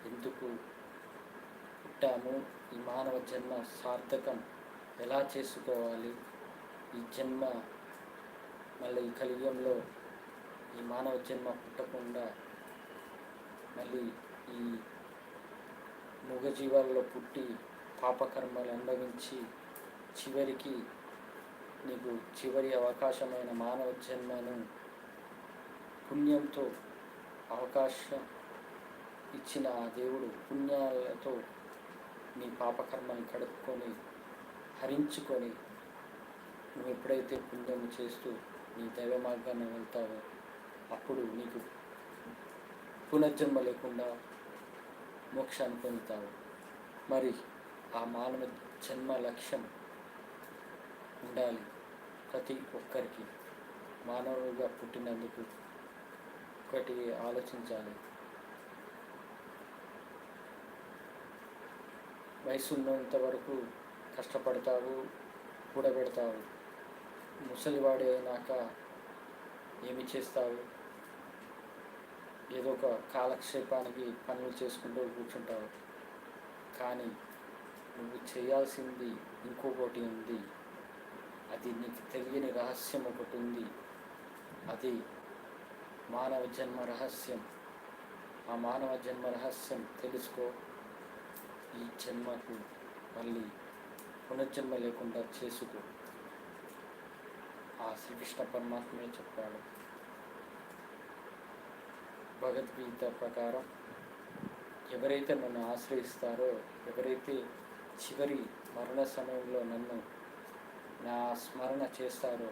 ఎందుకు పుట్టాము, ఈ మానవ జన్మ సార్థకం ఎలా చేసుకోవాలి, ఈ జన్మ మళ్ళీ ఈ కలియుగంలో ఈ మానవ జన్మ పుట్టకుండా మళ్ళీ ఈ మూగజీవాల్లో పుట్టి పాపకర్మలు అనుభవించి చివరికి నీకు చివరి అవకాశమైన మానవ జన్మను పుణ్యంతో అవకాశం ఇచ్చిన ఆ దేవుడు పుణ్యాలతో నీ పాపకర్మను కడుక్కొని హరించుకొని నువ్వు ఎప్పుడైతే పుణ్యం చేస్తూ నీ దైవ మార్గాన్ని వెళ్తావో అప్పుడు నీకు పునర్జన్మ లేకుండా మోక్షాన్ని పొందుతావు. మరి ఆ మానవ జన్మ లక్ష్యం ఉండాలి ప్రతి ఒక్కరికి. మానవుడిగా పుట్టినందుకు ఒకటి ఆలోచించాలి. వయసు ఉన్నంత వరకు కష్టపడతావు, కూడబెడతావు. ముసలివాడి అయినాక ఏమి చేస్తావు? ఏదో ఒక కాలక్షేపానికి పనులు చేసుకుంటూ కూర్చుంటావు. కానీ నువ్వు చేయాల్సింది ఇంకొకటి ఉంది. అది నీకు తెలియని రహస్యం ఒకటి ఉంది. అది మానవ జన్మ రహస్యం. ఆ మానవ జన్మ రహస్యం తెలుసుకో. ఈ జన్మకు మళ్ళీ పునర్జన్మ లేకుండా చేసుకో. ఆ శ్రీకృష్ణ పరమాత్మే చెప్పాడు. భగవద్గీత ప్రకారం ఎవరైతే నన్ను ఆశ్రయిస్తారో, ఎవరైతే చివరి మరణ సమయంలో నా స్మరణ చేస్తారో,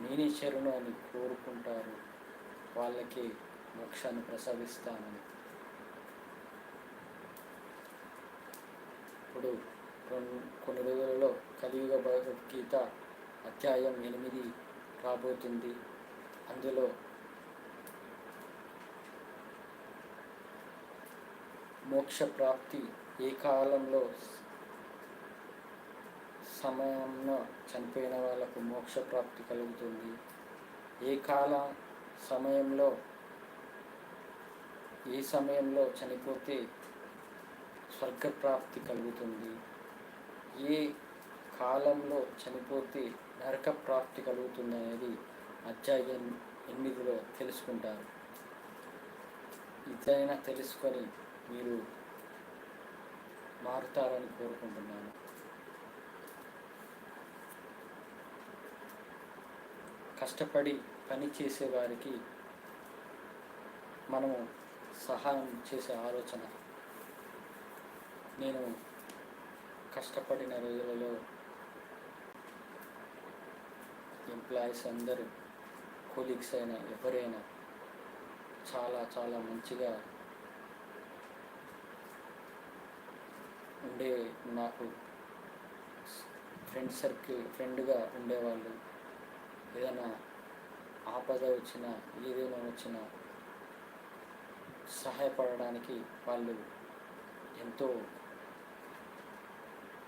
నేనే శరణు అని కోరుకుంటారు, వాళ్ళకి మోక్షాన్ని ప్రసాదిస్తానని. ఇప్పుడు కొన్ని రోజులలో కలియుగ భగవద్గీత అధ్యాయం 8 రాబోతుంది. అందులో మోక్ష ప్రాప్తి ఏ కాలంలో సమయంలో చనిపోయిన వాళ్ళకు మోక్ష ప్రాప్తి కలుగుతుంది, ఏ సమయంలో చనిపోతే స్వర్గప్రాప్తి కలుగుతుంది, ఏ కాలంలో చనిపోతే నరక ప్రాప్తి కలుగుతుంది అనేది అధ్యాయం 8లో తెలుసుకుంటారు. ఇదైనా తెలుసుకొని మీరు మారుతారని కోరుకుంటున్నాను. కష్టపడి పని చేసేవారికి మనము సహాయం చేసే ఆలోచన. నేను కష్టపడిన రోజులలో ఎంప్లాయీస్ అందరూ, కొలీగ్స్ అయినా ఎవరైనా చాలా చాలా మంచిగా నాకు ఫ్రెండ్గా ఉండేవాళ్ళు. ఏదైనా ఆపద వచ్చినా, ఏదైనా వచ్చినా సహాయపడడానికి వాళ్ళు ఎంతో,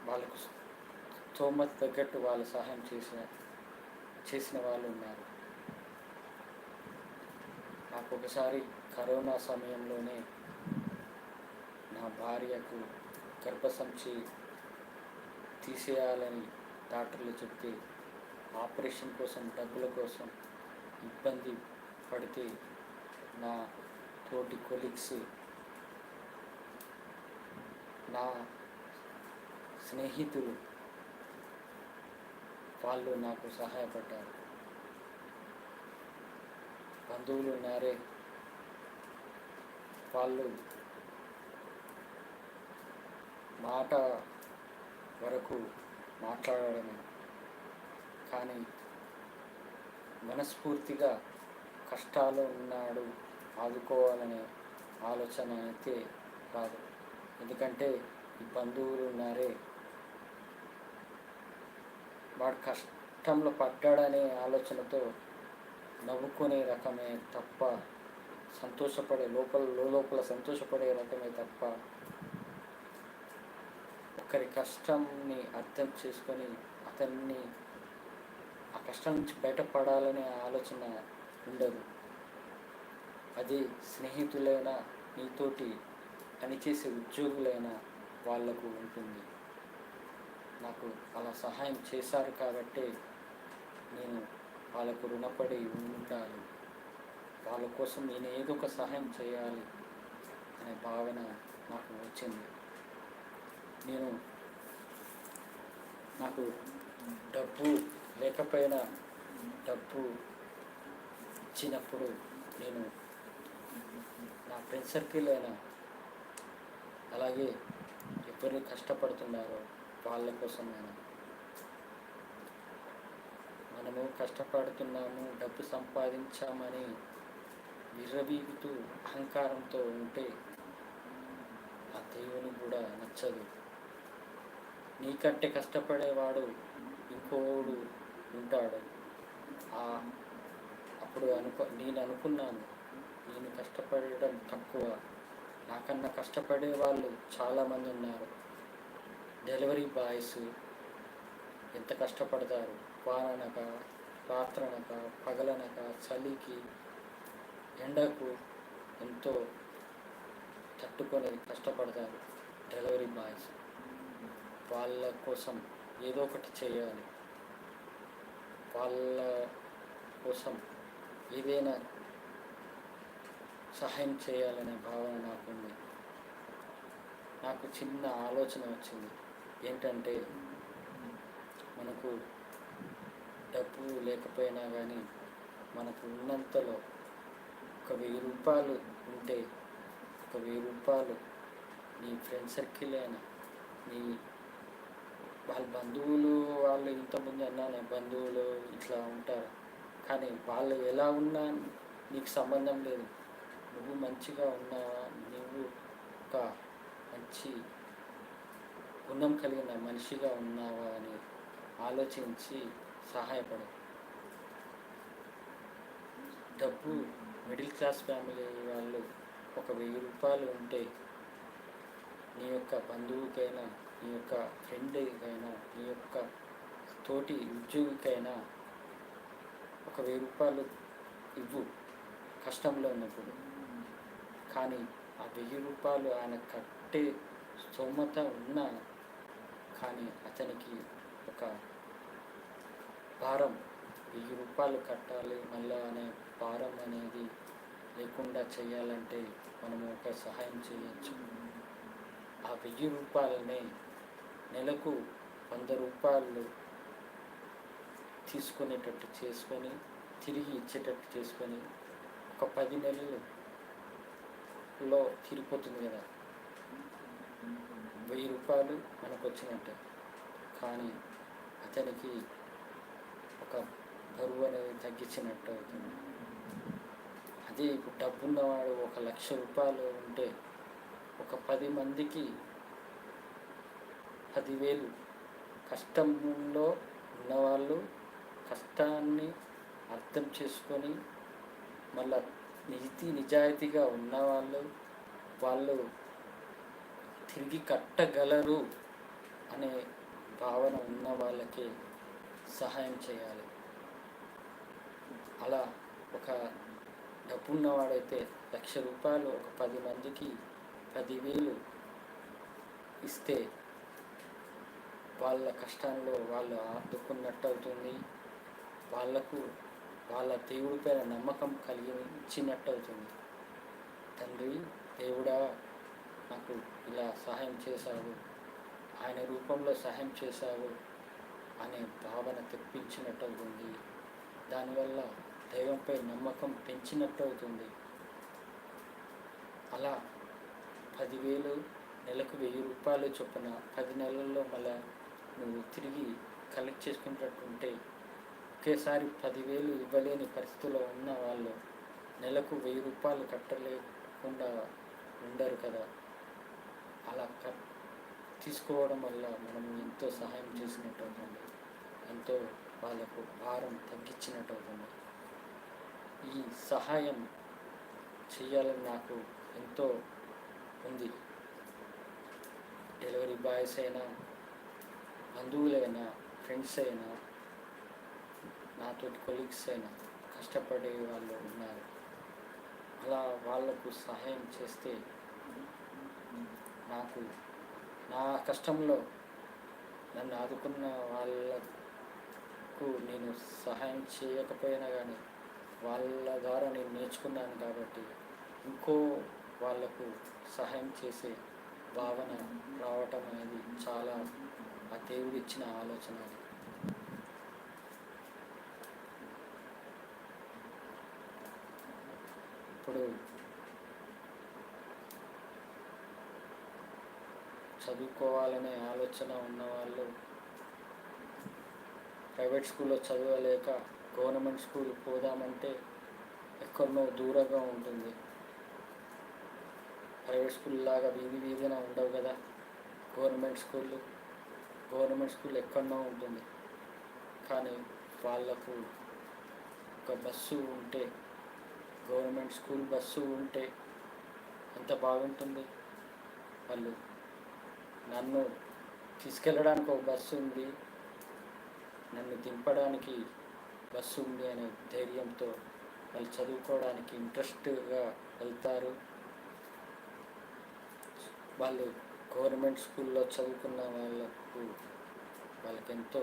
వాళ్ళకు స్తోమత తగ్గట్టు వాళ్ళు సహాయం చేసిన వాళ్ళు ఉన్నారు. నాకు ఒకసారి కరోనా సమయంలోనే నా భార్యకు గర్భసంచి తీసేయాలని డాక్టర్లు చెప్తే, ఆపరేషన్ కోసం డబ్బుల కోసం ఇబ్బంది పడితే నా తోటి కొలీగ్స్, నా స్నేహితులు వాళ్ళు నాకు సహాయపడ్డారు. బంధువులు ఉన్నారే, వాళ్ళు మాట వరకు మాట్లాడడమే, కానీ మనస్ఫూర్తిగా కష్టాలు ఉన్నాడు ఆదుకోవాలనే ఆలోచన అయితే రాదు. ఎందుకంటే ఈ బంధువులు ఉన్నారే, వాడు కష్టంలో పడ్డాడనే ఆలోచనతో నవ్వుకునే రకమే తప్ప, సంతోషపడే లోపల సంతోషపడే రకమే తప్ప, ఒకరి కష్టంని అర్థం చేసుకొని అతన్ని ఆ కష్టం నుంచి బయటపడాలనే ఆలోచన ఉండదు. అది స్నేహితులైనా, నీతోటి పనిచేసే ఉద్యోగులైనా వాళ్లకు ఉంటుంది. నాకు అలా సహాయం చేశారు కాబట్టి నేను వాళ్ళకు రుణపడి ఉండాలి. వాళ్ళ కోసం నేను ఏదో ఒక సహాయం చేయాలి అనే భావన నాకు వచ్చింది. నాకు డబ్బు లేకపోయినా, డబ్బు ఇచ్చినప్పుడు నేను నా ఫ్రెండ్ సర్కిల్ అయినా, అలాగే ఎవరు కష్టపడుతున్నారో వాళ్ళ కోసమైనా, మనము కష్టపడుతున్నాము, డబ్బు సంపాదించామని విర్రవీగుతూ అహంకారంతో ఉంటే ఆ దేవునికి కూడా నచ్చదు. నీకంటే కష్టపడేవాడు ఇంకోడు ఉంటాడు. అప్పుడు నేను అనుకున్నాను, నేను కష్టపడడం తక్కువ, నాకన్నా కష్టపడే వాళ్ళు చాలామంది ఉన్నారు. డెలివరీ బాయ్స్ ఎంత కష్టపడతారు, వాననక రాత్రనక పగలనక చలికి ఎండకు ఎంతో తట్టుకొని కష్టపడతారు డెలివరీ బాయ్స్. వాళ్ళ కోసం ఏదో ఒకటి చేయాలి, వాళ్ళ కోసం ఏదైనా సహాయం చేయాలనే భావన నాకుంది. నాకు చిన్న ఆలోచన వచ్చింది. ఏంటంటే, మనకు డబ్బు లేకపోయినా కానీ మనకు ఉన్నంతలో ఒక 1000 రూపాయలు ఉంటే, ఒక 1000 రూపాయలు నీ ఫ్రెండ్ సర్కిల్ అయినా, నీ వాళ్ళ బంధువులు, వాళ్ళు ఇంతకుముందు అన్నానే బంధువులు ఇట్లా ఉంటారు, కానీ వాళ్ళు ఎలా ఉన్నా నీకు సంబంధం లేదు. నువ్వు మంచిగా ఉన్నావా, నువ్వు ఒక మంచి గుణం కలిగిన మనిషిగా ఉన్నావా అని ఆలోచించి సహాయపడు. డబ్బు మిడిల్ క్లాస్ ఫ్యామిలీ వాళ్ళు ఒక 1000 రూపాయలు ఉంటే నీ యొక్క బంధువుకైనా, నీ యొక్క ఫ్రెండ్కైనా, నీ యొక్క తోటి ఉద్యోగికైనా ఒక 1000 రూపాయలు ఇవ్వు కష్టంలో ఉన్నప్పుడు. కానీ ఆ 1000 రూపాయలు ఆయన కట్టే స్తోమత ఉన్నా కానీ అతనికి ఒక భారం, 1000 రూపాయలు కట్టాలి మళ్ళా అనే భారం అనేది లేకుండా చేయాలంటే మనము ఒక సహాయం చేయవచ్చు. ఆ 1000 రూపాయలనే నెలకు 100 రూపాయలు తీసుకునేటట్టు చేసుకొని, తిరిగి ఇచ్చేటట్టు చేసుకొని, ఒక 10 నెలలలో తీరిపోతుంది కదా 1000 రూపాయలు మనకు వచ్చినట్టే. కానీ అతనికి ఒక బరువు అనేది తగ్గించినట్టు అవుతుంది. అదే ఇప్పుడు డబ్బున్నవాడు 1,00,000 రూపాయలు ఉంటే ఒక 10 మందికి 10,000, కష్టంలో ఉన్నవాళ్ళు కష్టాన్ని అర్థం చేసుకొని మళ్ళా నిజాయితీగా ఉన్నవాళ్ళు, వాళ్ళు తిరిగి కట్టగలరు అనే భావన ఉన్న వాళ్ళకి సహాయం చేయాలి. అలా ఒక డబ్బున్నవాడైతే 1,00,000 రూపాయలు ఒక 10 మందికి 10,000 ఇస్తే వాళ్ళ కష్టాల్లో వాళ్ళు ఆదుకున్నట్టు అవుతుంది. వాళ్ళకు వాళ్ళ దేవుడి పైన నమ్మకం కలిగించినట్టు అవుతుంది. తండ్రి, దేవుడా నాకు ఇలా సహాయం చేశావు, ఆయన రూపంలో సహాయం చేశావు అనే భావన తెప్పించినట్టు అవుతుంది. దానివల్ల దైవంపై నమ్మకం పెంచినట్టు అవుతుంది. అలా 10,000 నెలకు 1,000 రూపాయలు చొప్పున 10 నెలల్లో మళ్ళా నువ్వు తిరిగి కలెక్ట్ చేసుకునేటట్టుంటే, ఒకేసారి 10,000 ఇవ్వలేని పరిస్థితిలో ఉన్న వాళ్ళు నెలకు 1,000 రూపాయలు కట్టలేకుండా ఉండరు కదా. అలా తీసుకోవడం వల్ల మనం ఎంతో సహాయం చేసినట్టు అవుతుంది, ఎంతో వాళ్ళకు భారం తగ్గించినట్టు అవుతుంది. ఈ సహాయం చేయాలని నాకు ఎంతో ఉంది. డెలివరీ బాయ్స్ అయినా, బంధువులైనా, ఫ్రెండ్స్ అయినా, నాతోటి కొలీగ్స్ అయినా కష్టపడే వాళ్ళు ఉన్నారు. అలా వాళ్లకు సహాయం చేస్తే నాకు నా కష్టంలో నన్ను ఆదుకున్న వాళ్ళకు నేను సహాయం చేయకపోయినా కానీ వాళ్ళ ద్వారా నేను నేర్చుకున్నాను కాబట్టి ఇంకో వాళ్ళకు సహాయం చేసే భావన రావటం అనేది చాలా ఆ దేవుడు ఇచ్చిన ఆలోచన. ఇప్పుడు చదువుకోవాలనే ఆలోచన ఉన్నవాళ్ళు ప్రైవేట్ స్కూల్లో చదవలేక గవర్నమెంట్ స్కూల్ పోదామంటే ఎక్కడో దూరంగా ఉంటుంది. ప్రైవేట్ స్కూల్ లాగా వీధిన ఉండవు కదా గవర్నమెంట్ స్కూల్ ఎక్కడో ఉంటుంది. కానీ వాళ్ళకు ఒక బస్సు ఉంటే, గవర్నమెంట్ స్కూల్ బస్సు ఉంటే ఎంత బాగుంటుంది. వాళ్ళు నన్ను తీసుకెళ్ళడానికి ఒక బస్సు ఉంది, నన్ను దింపడానికి బస్సు ఉంది అనే ధైర్యంతో వాళ్ళు చదువుకోవడానికి ఇంట్రెస్ట్గా వెళ్తారు. వాళ్ళు గవర్నమెంట్ స్కూల్లో చదువుకున్న వాళ్ళకెంతో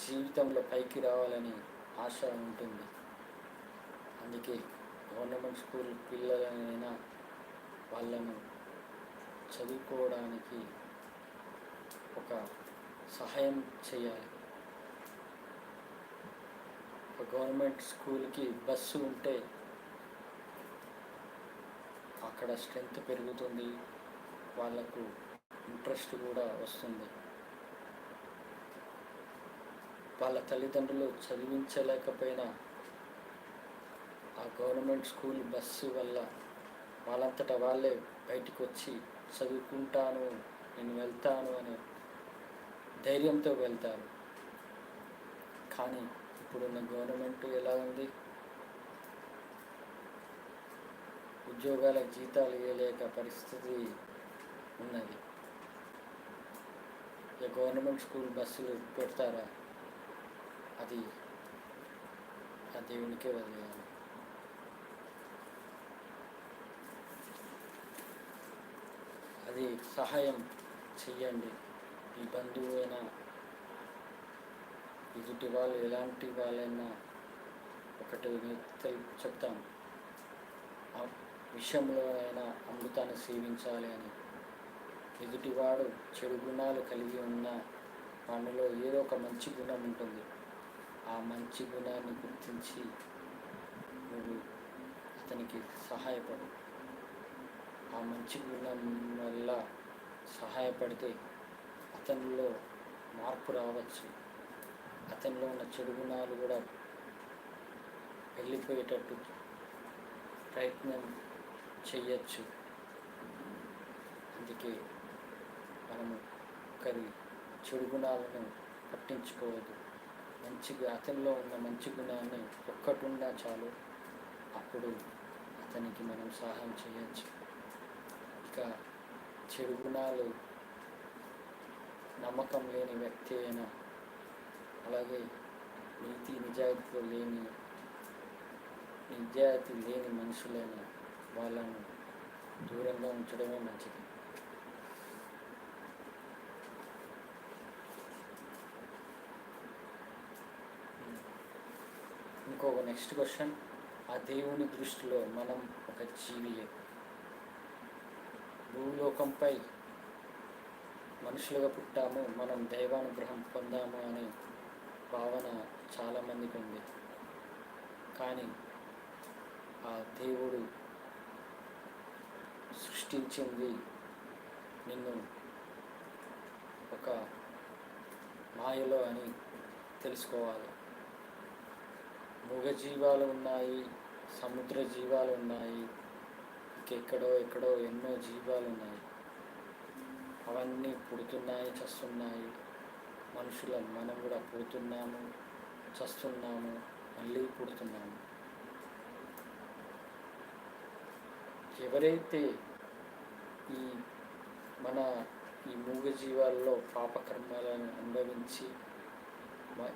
జీవితంలో పైకి రావాలని ఆశ ఉంటుంది. అందుకే గవర్నమెంట్ స్కూల్ పిల్లలైనా వాళ్ళను చదువుకోవడానికి ఒక సహాయం చేయాలి. ఒక గవర్నమెంట్ స్కూల్కి బస్సు ఉంటే అక్కడ స్ట్రెంగ్త్ పెరుగుతుంది, వాళ్ళకు ఇంట్రెస్ట్ కూడా వస్తుంది. వాళ్ళ తల్లిదండ్రులు చదివించలేకపోయినా ఆ గవర్నమెంట్ స్కూల్ బస్సు వల్ల వాళ్ళంతటా వాళ్ళే బయటికి వచ్చి చదువుకుంటాను, నేను వెళ్తాను అనే ధైర్యంతో వెళ్తారు. కానీ ఇప్పుడున్న గవర్నమెంట్ ఎలా ఉంది? ఉద్యోగాలకు జీతాలు ఇవ్వలేక పరిస్థితి ఉన్నది. గవర్నమెంట్ స్కూల్ బస్సులు పెడతారా? అది ఆ దేవునికే వదిలేయాలి. అది సహాయం చెయ్యండి. ఈ బంధువు అయినా, ఎదుటి వాళ్ళు ఎలాంటి వాళ్ళైనా ఒకటి చెప్తాం, ఆ విషయంలో అయినా అమృతాన్ని సేవించాలి అని. ఎదుటివాడు చెడు గుణాలు కలిగి ఉన్న వాడిలో ఏదో ఒక మంచి గుణం ఉంటుంది. ఆ మంచి గుణాన్ని గుర్తించి నువ్వు అతనికి సహాయపడు. ఆ మంచి గుణం వల్ల సహాయపడితే అతనిలో మార్పు రావచ్చు. అతనిలో ఉన్న చెడు గుణాలు కూడా వెళ్ళిపోయేటట్టు ప్రయత్నం చెయ్యొచ్చు. అందుకే మనము ఒకరి చెడు గుణాలను పట్టించుకోవద్దు. మంచిగా అతనిలో ఉన్న మంచి గుణాన్ని ఒక్కటి ఉన్నా చాలు, అప్పుడు అతనికి మనం సహాయం చేయొచ్చు. ఇక చెడు గుణాలు నమ్మకం లేని వ్యక్తి అయినా, అలాగే నీతి నిజాయితీ లేని మనుషులైన వాళ్ళను దూరంగా ఉంచడమే మంచిది. ఇంకొక నెక్స్ట్ క్వశ్చన్, ఆ దేవుని దృష్టిలో మనం ఒక జీవియే. భూలోకంపై మనుషులుగా పుట్టాము, మనం దైవానుగ్రహం పొందాము అనే భావన చాలామందికి ఉంది. కానీ ఆ దేవుడు సృష్టించింది నిన్ను ఒక మాయలో అని తెలుసుకోవాలి. మూగజీవాలు ఉన్నాయి, సముద్ర జీవాలు ఉన్నాయి, ఎక్కడో ఎన్నో జీవాలు ఉన్నాయి. అవన్నీ పుడుతున్నాయి, చస్తున్నాయి. మనం కూడా పుడుతున్నాము, చస్తున్నాము, మళ్ళీ పుడుతున్నాము. ఎవరైతే ఈ మూగజీవాల్లో పాపకర్మాలను అనుభవించి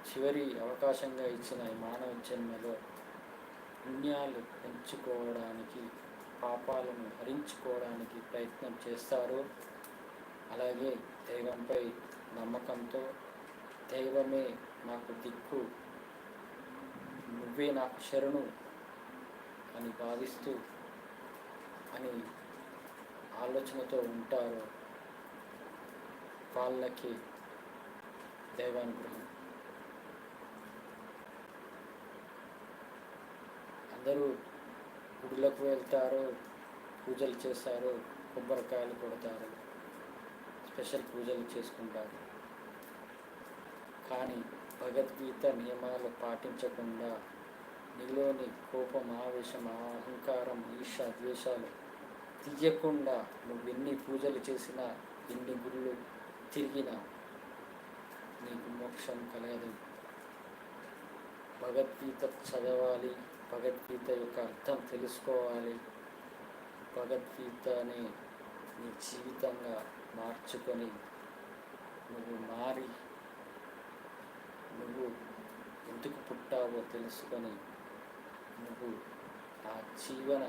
చివరి అవకాశంగా ఇచ్చిన ఈ మానవ జన్మలో పుణ్యాలు పెంచుకోవడానికి, పాపాలను హరించుకోవడానికి ప్రయత్నం చేస్తారు. అలాగే దైవంపై నమ్మకంతో, దైవమే నాకు దిక్కు, నువ్వే నాకు శరణు అని భావిస్తూ అని ఆలోచనతో ఉంటారో వాళ్ళకి దైవానుగ్రహం. అందరూ గుడులకు వెళ్తారు, పూజలు చేస్తారు, కొబ్బరికాయలు కొడతారు, స్పెషల్ పూజలు చేసుకుంటారు. కానీ భగవద్గీత నియమాలు పాటించకుండా నీలోని కోపం, ఆవేశం, అహంకారం, ఈర్ష, ద్వేషాలు తీయకుండా నువ్వు ఎన్ని పూజలు చేసినా, ఎన్ని గుళ్ళు తిరిగినా నీకు మోక్షం కలగదు. భగవద్గీత చదవాలి, భగవద్గీత యొక్క అర్థం తెలుసుకోవాలి, భగవద్గీతని నీ జీవితంగా మార్చుకొని నువ్వు ఎందుకు పుట్టావో తెలుసుకొని నువ్వు ఆ జీవన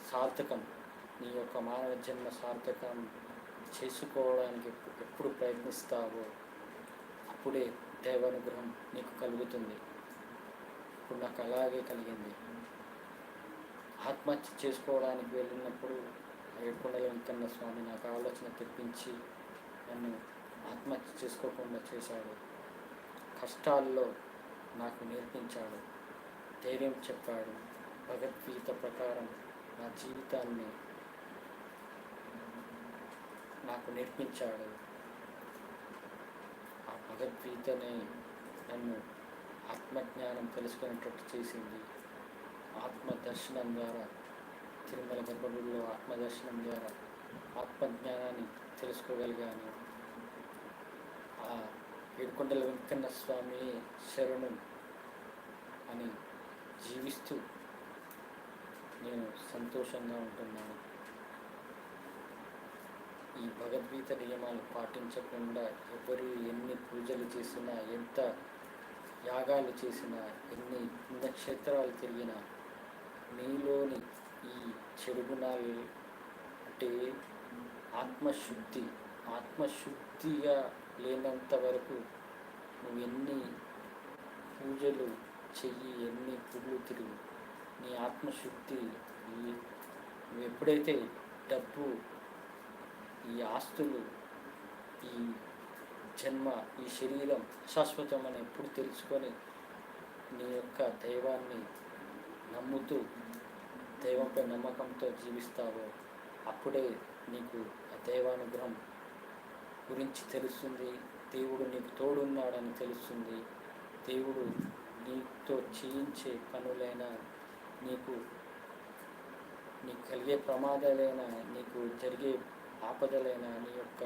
సార్థకం, నీ యొక్క మానవ జన్మ సార్థకం చేసుకోవడానికి ఎప్పుడు ప్రయత్నిస్తావో అప్పుడే దైవానుగ్రహం నీకు కలుగుతుంది. ఇప్పుడు నాకు అలాగే కలిగింది. ఆత్మహత్య చేసుకోవడానికి వెళ్ళినప్పుడు ఏడుకొండల వెంకన్న స్వామి నాకు ఆలోచన తెప్పించి నన్ను ఆత్మహత్య చేసుకోకుండా చేశాడు. కష్టాల్లో నాకు నేర్పించాడు, ధైర్యం చెప్పాడు. భగవద్గీత ప్రకారం నా జీవితాన్ని నాకు నేర్పించాడు. ఆ భగవద్గీతనే నన్ను ఆత్మజ్ఞానం తెలుసుకునేటట్టు చేసింది. ఆత్మదర్శనం ద్వారా, తిరుమల గర్భగుడిలో ఆత్మదర్శనం ద్వారా ఆత్మజ్ఞానాన్ని తెలుసుకోగలిగాను. ఆ ఏడుకొండల వెంకన్న స్వామి శరణం అని జీవిస్తూ నేను సంతోషంగా ఉంటున్నాను. ఈ భగవద్గీత నియమాలు పాటించకుండా ఎవరు ఎన్ని పూజలు చేసినా, ఎంత యాగాలు చేసినా, ఎన్ని పుణ్యక్షేత్రాలు తిరిగినా నీలోని ఈ చెడు గుణాలు అంటే ఆత్మశుద్ధిగా లేనంత వరకు నువ్వు ఎన్ని పూజలు చెయ్యి, ఎన్ని గుళ్ళు తిరుగు, నీ ఆత్మశుద్ధి నువ్వు ఎప్పుడైతే డబ్బు, ఈ ఆస్తులు, ఈ జన్మ, ఈ శరీరం అశాశ్వతం అని ఎప్పుడు తెలుసుకొని నీ యొక్క దైవాన్ని నమ్ముతూ దైవంపై నమ్మకంతో జీవిస్తావో అప్పుడే నీకు ఆ దైవానుగ్రహం గురించి తెలుస్తుంది. దేవుడు నీకు తోడున్నాడని తెలుస్తుంది. దేవుడు నీతో చేయించే పనులైనా, నీకు కలిగే ప్రమాదాలైనా, నీకు జరిగే ఆపదలైనా, నీ యొక్క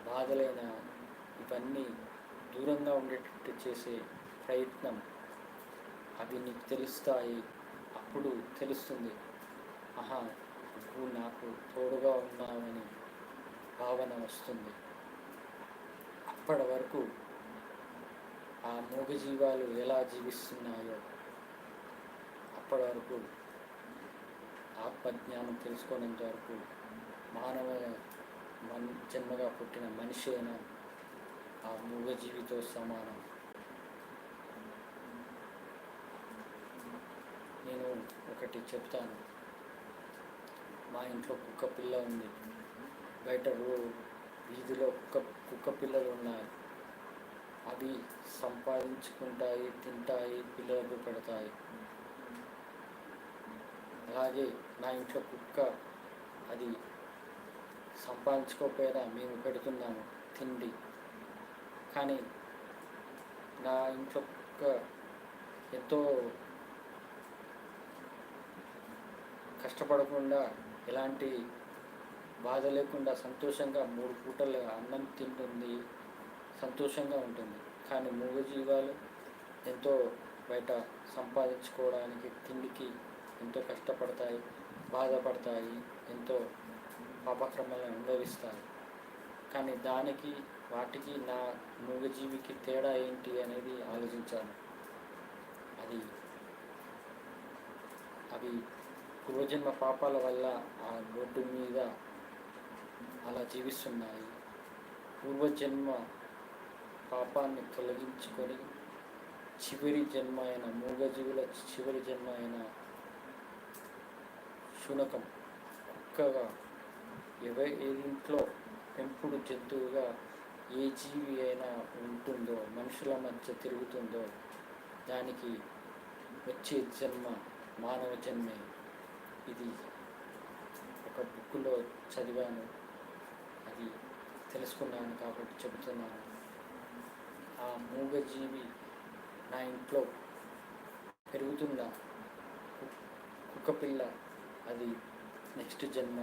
బాధలైనా ఇవన్నీ దూరంగా ఉండేటట్టు చేసే ప్రయత్నం అవి నీకు తెలుస్తాయి. అప్పుడు తెలుస్తుంది, ఆహా నువ్వు నాకు తోడుగా ఉన్నావని భావన వస్తుంది. అప్పటి వరకు ఆ మూగజీవాలు ఎలా జీవిస్తున్నాయో అప్పటి వరకు ఆత్మజ్ఞానం తెలుసుకునేంత వరకు మానవ జన్మగా పుట్టిన మనిషి అయినా ఆ మూగజీవితో సమానం. నేను ఒకటి చెప్తాను. మా ఇంట్లో కుక్క పిల్ల ఉంది. బయట వీధిలో కుక్క పిల్లలు ఉన్నాయి. అవి సంపాదించుకుంటాయి, తింటాయి, పిల్లలకు పెడతాయి. అలాగే నా ఇంట్లో కుక్క అది సంపాదించుకోకపోయినా మేము పెడుతున్నాము తిండి. కానీ నా ఇంట్లో కుక్క ఎంతో కష్టపడకుండా, ఎలాంటి బాధ లేకుండా సంతోషంగా 3 పూటలు అన్నం తింటుంది, సంతోషంగా ఉంటుంది. కానీ మూగజీవాలు ఎంతో బయట సంపాదించుకోవడానికి, తిండికి ఎంతో కష్టపడతాయి, బాధపడతాయి, ఎంతో పాపక్రమాలను అనుభవిస్తాయి. కానీ దానికి వాటికి నా మూగజీవికి తేడా ఏంటి అనేది ఆలోచించాను. అవి పూర్వజన్మ పాపాల వల్ల ఆ రోడ్డు మీద అలా జీవిస్తున్నాయి. పూర్వజన్మ పాపాన్ని తొలగించుకొని చివరి జన్మ అయిన మూగజీవుల చివరి జన్మ అయిన శునకం కుక్కగా ఏదింట్లో పెంపుడు జంతువుగా ఏ జీవి అయినా ఉంటుందో, మనుషుల మధ్య తిరుగుతుందో దానికి వచ్చే జన్మ మానవ జన్మే. ఇది ఒక బుక్లో చదివాను, అది తెలుసుకున్నాను కాబట్టి చెబుతున్నాను. ఆ మూగజీవి నా ఇంట్లో పెరుగుతున్న కుక్కపిల్ల అది నెక్స్ట్ జన్మ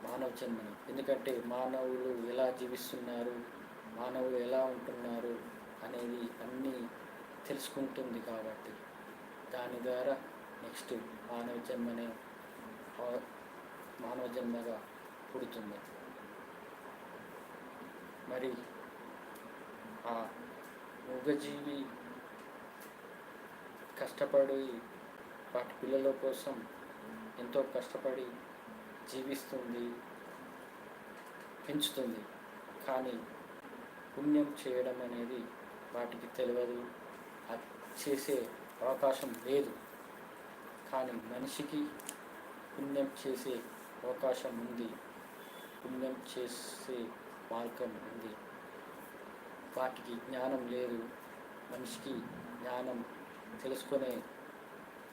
మానవ జన్మని. ఎందుకంటే మానవులు ఎలా జీవిస్తున్నారు, మానవులు ఎలా ఉంటున్నారు అనేది అన్నీ తెలుసుకుంటుంది కాబట్టి దాని ద్వారా నెక్స్ట్ మానవ జన్మగా పుడుతుంది. మరి ఆ మూగజీవి కష్టపడి వాటి పిల్లల కోసం ఎంతో కష్టపడి జీవిస్తుంది, పెంచుతుంది. కానీ పుణ్యం చేయడం అనేది వాటికి తెలియదు, అది చేసే అవకాశం లేదు. కానీ మనిషికి పుణ్యం చేసే అవకాశం ఉంది. పుణ్యం చేసే మార్గం ఉంది. వాటికి జ్ఞానం లేదు. మనిషికి జ్ఞానం తెలుసుకునే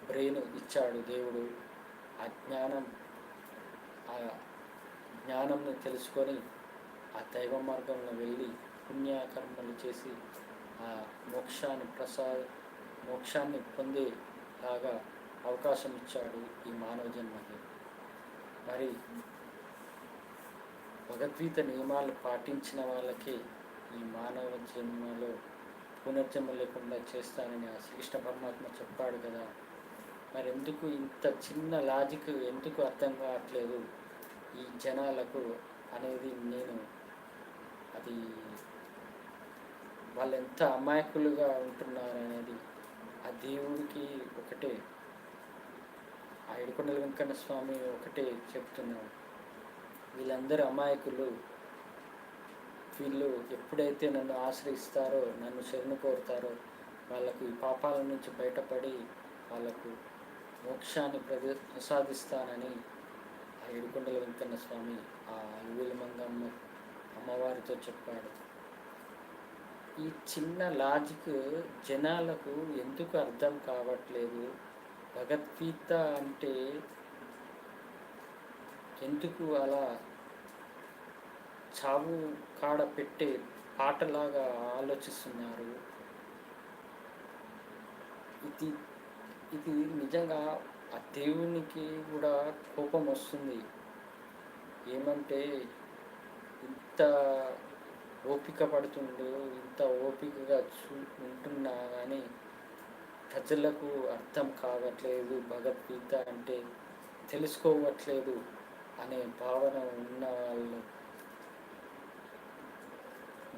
బ్రెయిన్ ఇచ్చాడు దేవుడు. ఆ జ్ఞానంని తెలుసుకొని ఆ దైవ మార్గంలో వెళ్ళి పుణ్యకర్మలు చేసి ఆ మోక్షాన్ని పొందేలాగా అవకాశం ఇచ్చాడు ఈ మానవ జన్మకి. మరి భగవద్గీత నియమాలు పాటించిన వాళ్ళకి ఈ మానవ జన్మలో పునర్జన్మ లేకుండా చేస్తానని ఆ శ్రీకృష్ణ పరమాత్మ చెప్పాడు కదా. మరి ఎందుకు ఇంత చిన్న లాజిక్ ఎందుకు అర్థం కావట్లేదు ఈ జనాలకు అనేది అది వాళ్ళు ఎంత అమాయకులుగా ఉంటున్నారు అనేది ఆ దేవుడికి ఒకటే, ఆ ఏడుకొండల వెంకన్న స్వామి ఒకటే చెప్తున్నాడు. వీళ్ళందరూ అమాయకులు. వీళ్ళు ఎప్పుడైతే నన్ను ఆశ్రయిస్తారో, నన్ను శరణు కోరుతారో వాళ్ళకు ఈ పాపాల నుంచి బయటపడి వాళ్ళకు మోక్షాన్ని ప్రసాదిస్తానని ఆ ఏడుకొండల వెంకన్న స్వామి ఆ అలివేలు మంగమ్మ అమ్మవారితో చెప్పాడు. ఈ చిన్న లాజిక్ జనాలకు ఎందుకు అర్థం కావట్లేదు? భగవద్గీత అంటే ఎందుకు అలా చావు కాడ పెట్టే పాటలాగా ఆలోచిస్తున్నారు? ఇది నిజంగా ఆ దేవునికి కూడా కోపం వస్తుంది. ఏమంటే ఇంత ఓపిక పడుతుండు, ఇంత ఓపికగా ఉంటున్నా కానీ ప్రజలకు అర్థం కావట్లేదు, భగవద్గీత అంటే తెలుసుకోవట్లేదు అనే భావన ఉన్న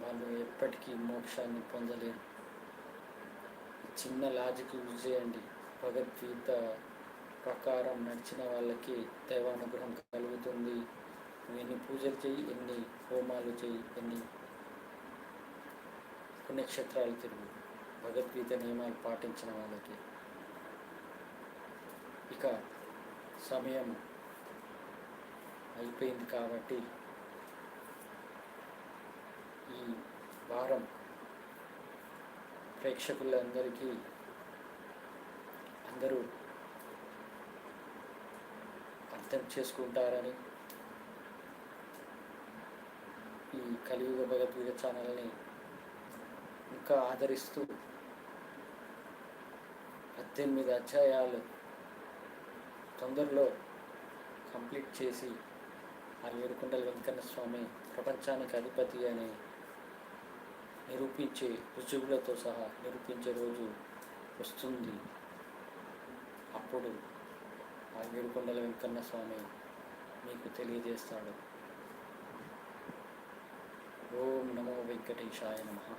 వాళ్ళు ఎప్పటికీ మోక్షాన్ని పొందలేరు. చిన్న లాజిక్ యూజ్ చేయండి. భగవద్గీత ప్రకారం నడిచిన వాళ్ళకి దైవానుగ్రహం కలుగుతుంది. నువ్వు ఎన్ని పూజలు చేయి, ఎన్ని హోమాలు చేయి, ఎన్ని పుణ్యక్షేత్రాలు తిరుగు, భగవద్గీత నియమాలు పాటించిన వాళ్ళకి. ఇక సమయం అయిపోయింది కాబట్టి ఈ వారం ప్రేక్షకులందరికీ అందరూ అర్థం చేసుకుంటారని ఈ కలియుగ భగవద్గీత ఛానల్ని ఇంకా ఆదరిస్తూ 18 అధ్యాయాలు తొందరలో కంప్లీట్ చేసి ఆ ఏడుకొండల వెంకన్న స్వామి ప్రపంచానికి అధిపతి అని నిరూపించే రుజువులతో సహా నిరూపించే రోజు వస్తుంది. అప్పుడు ఆ ఏడుకొండల వెంకన్న స్వామి మీకు తెలియజేస్తాడు. ఓం నమో వెంకటేశాయ నమః.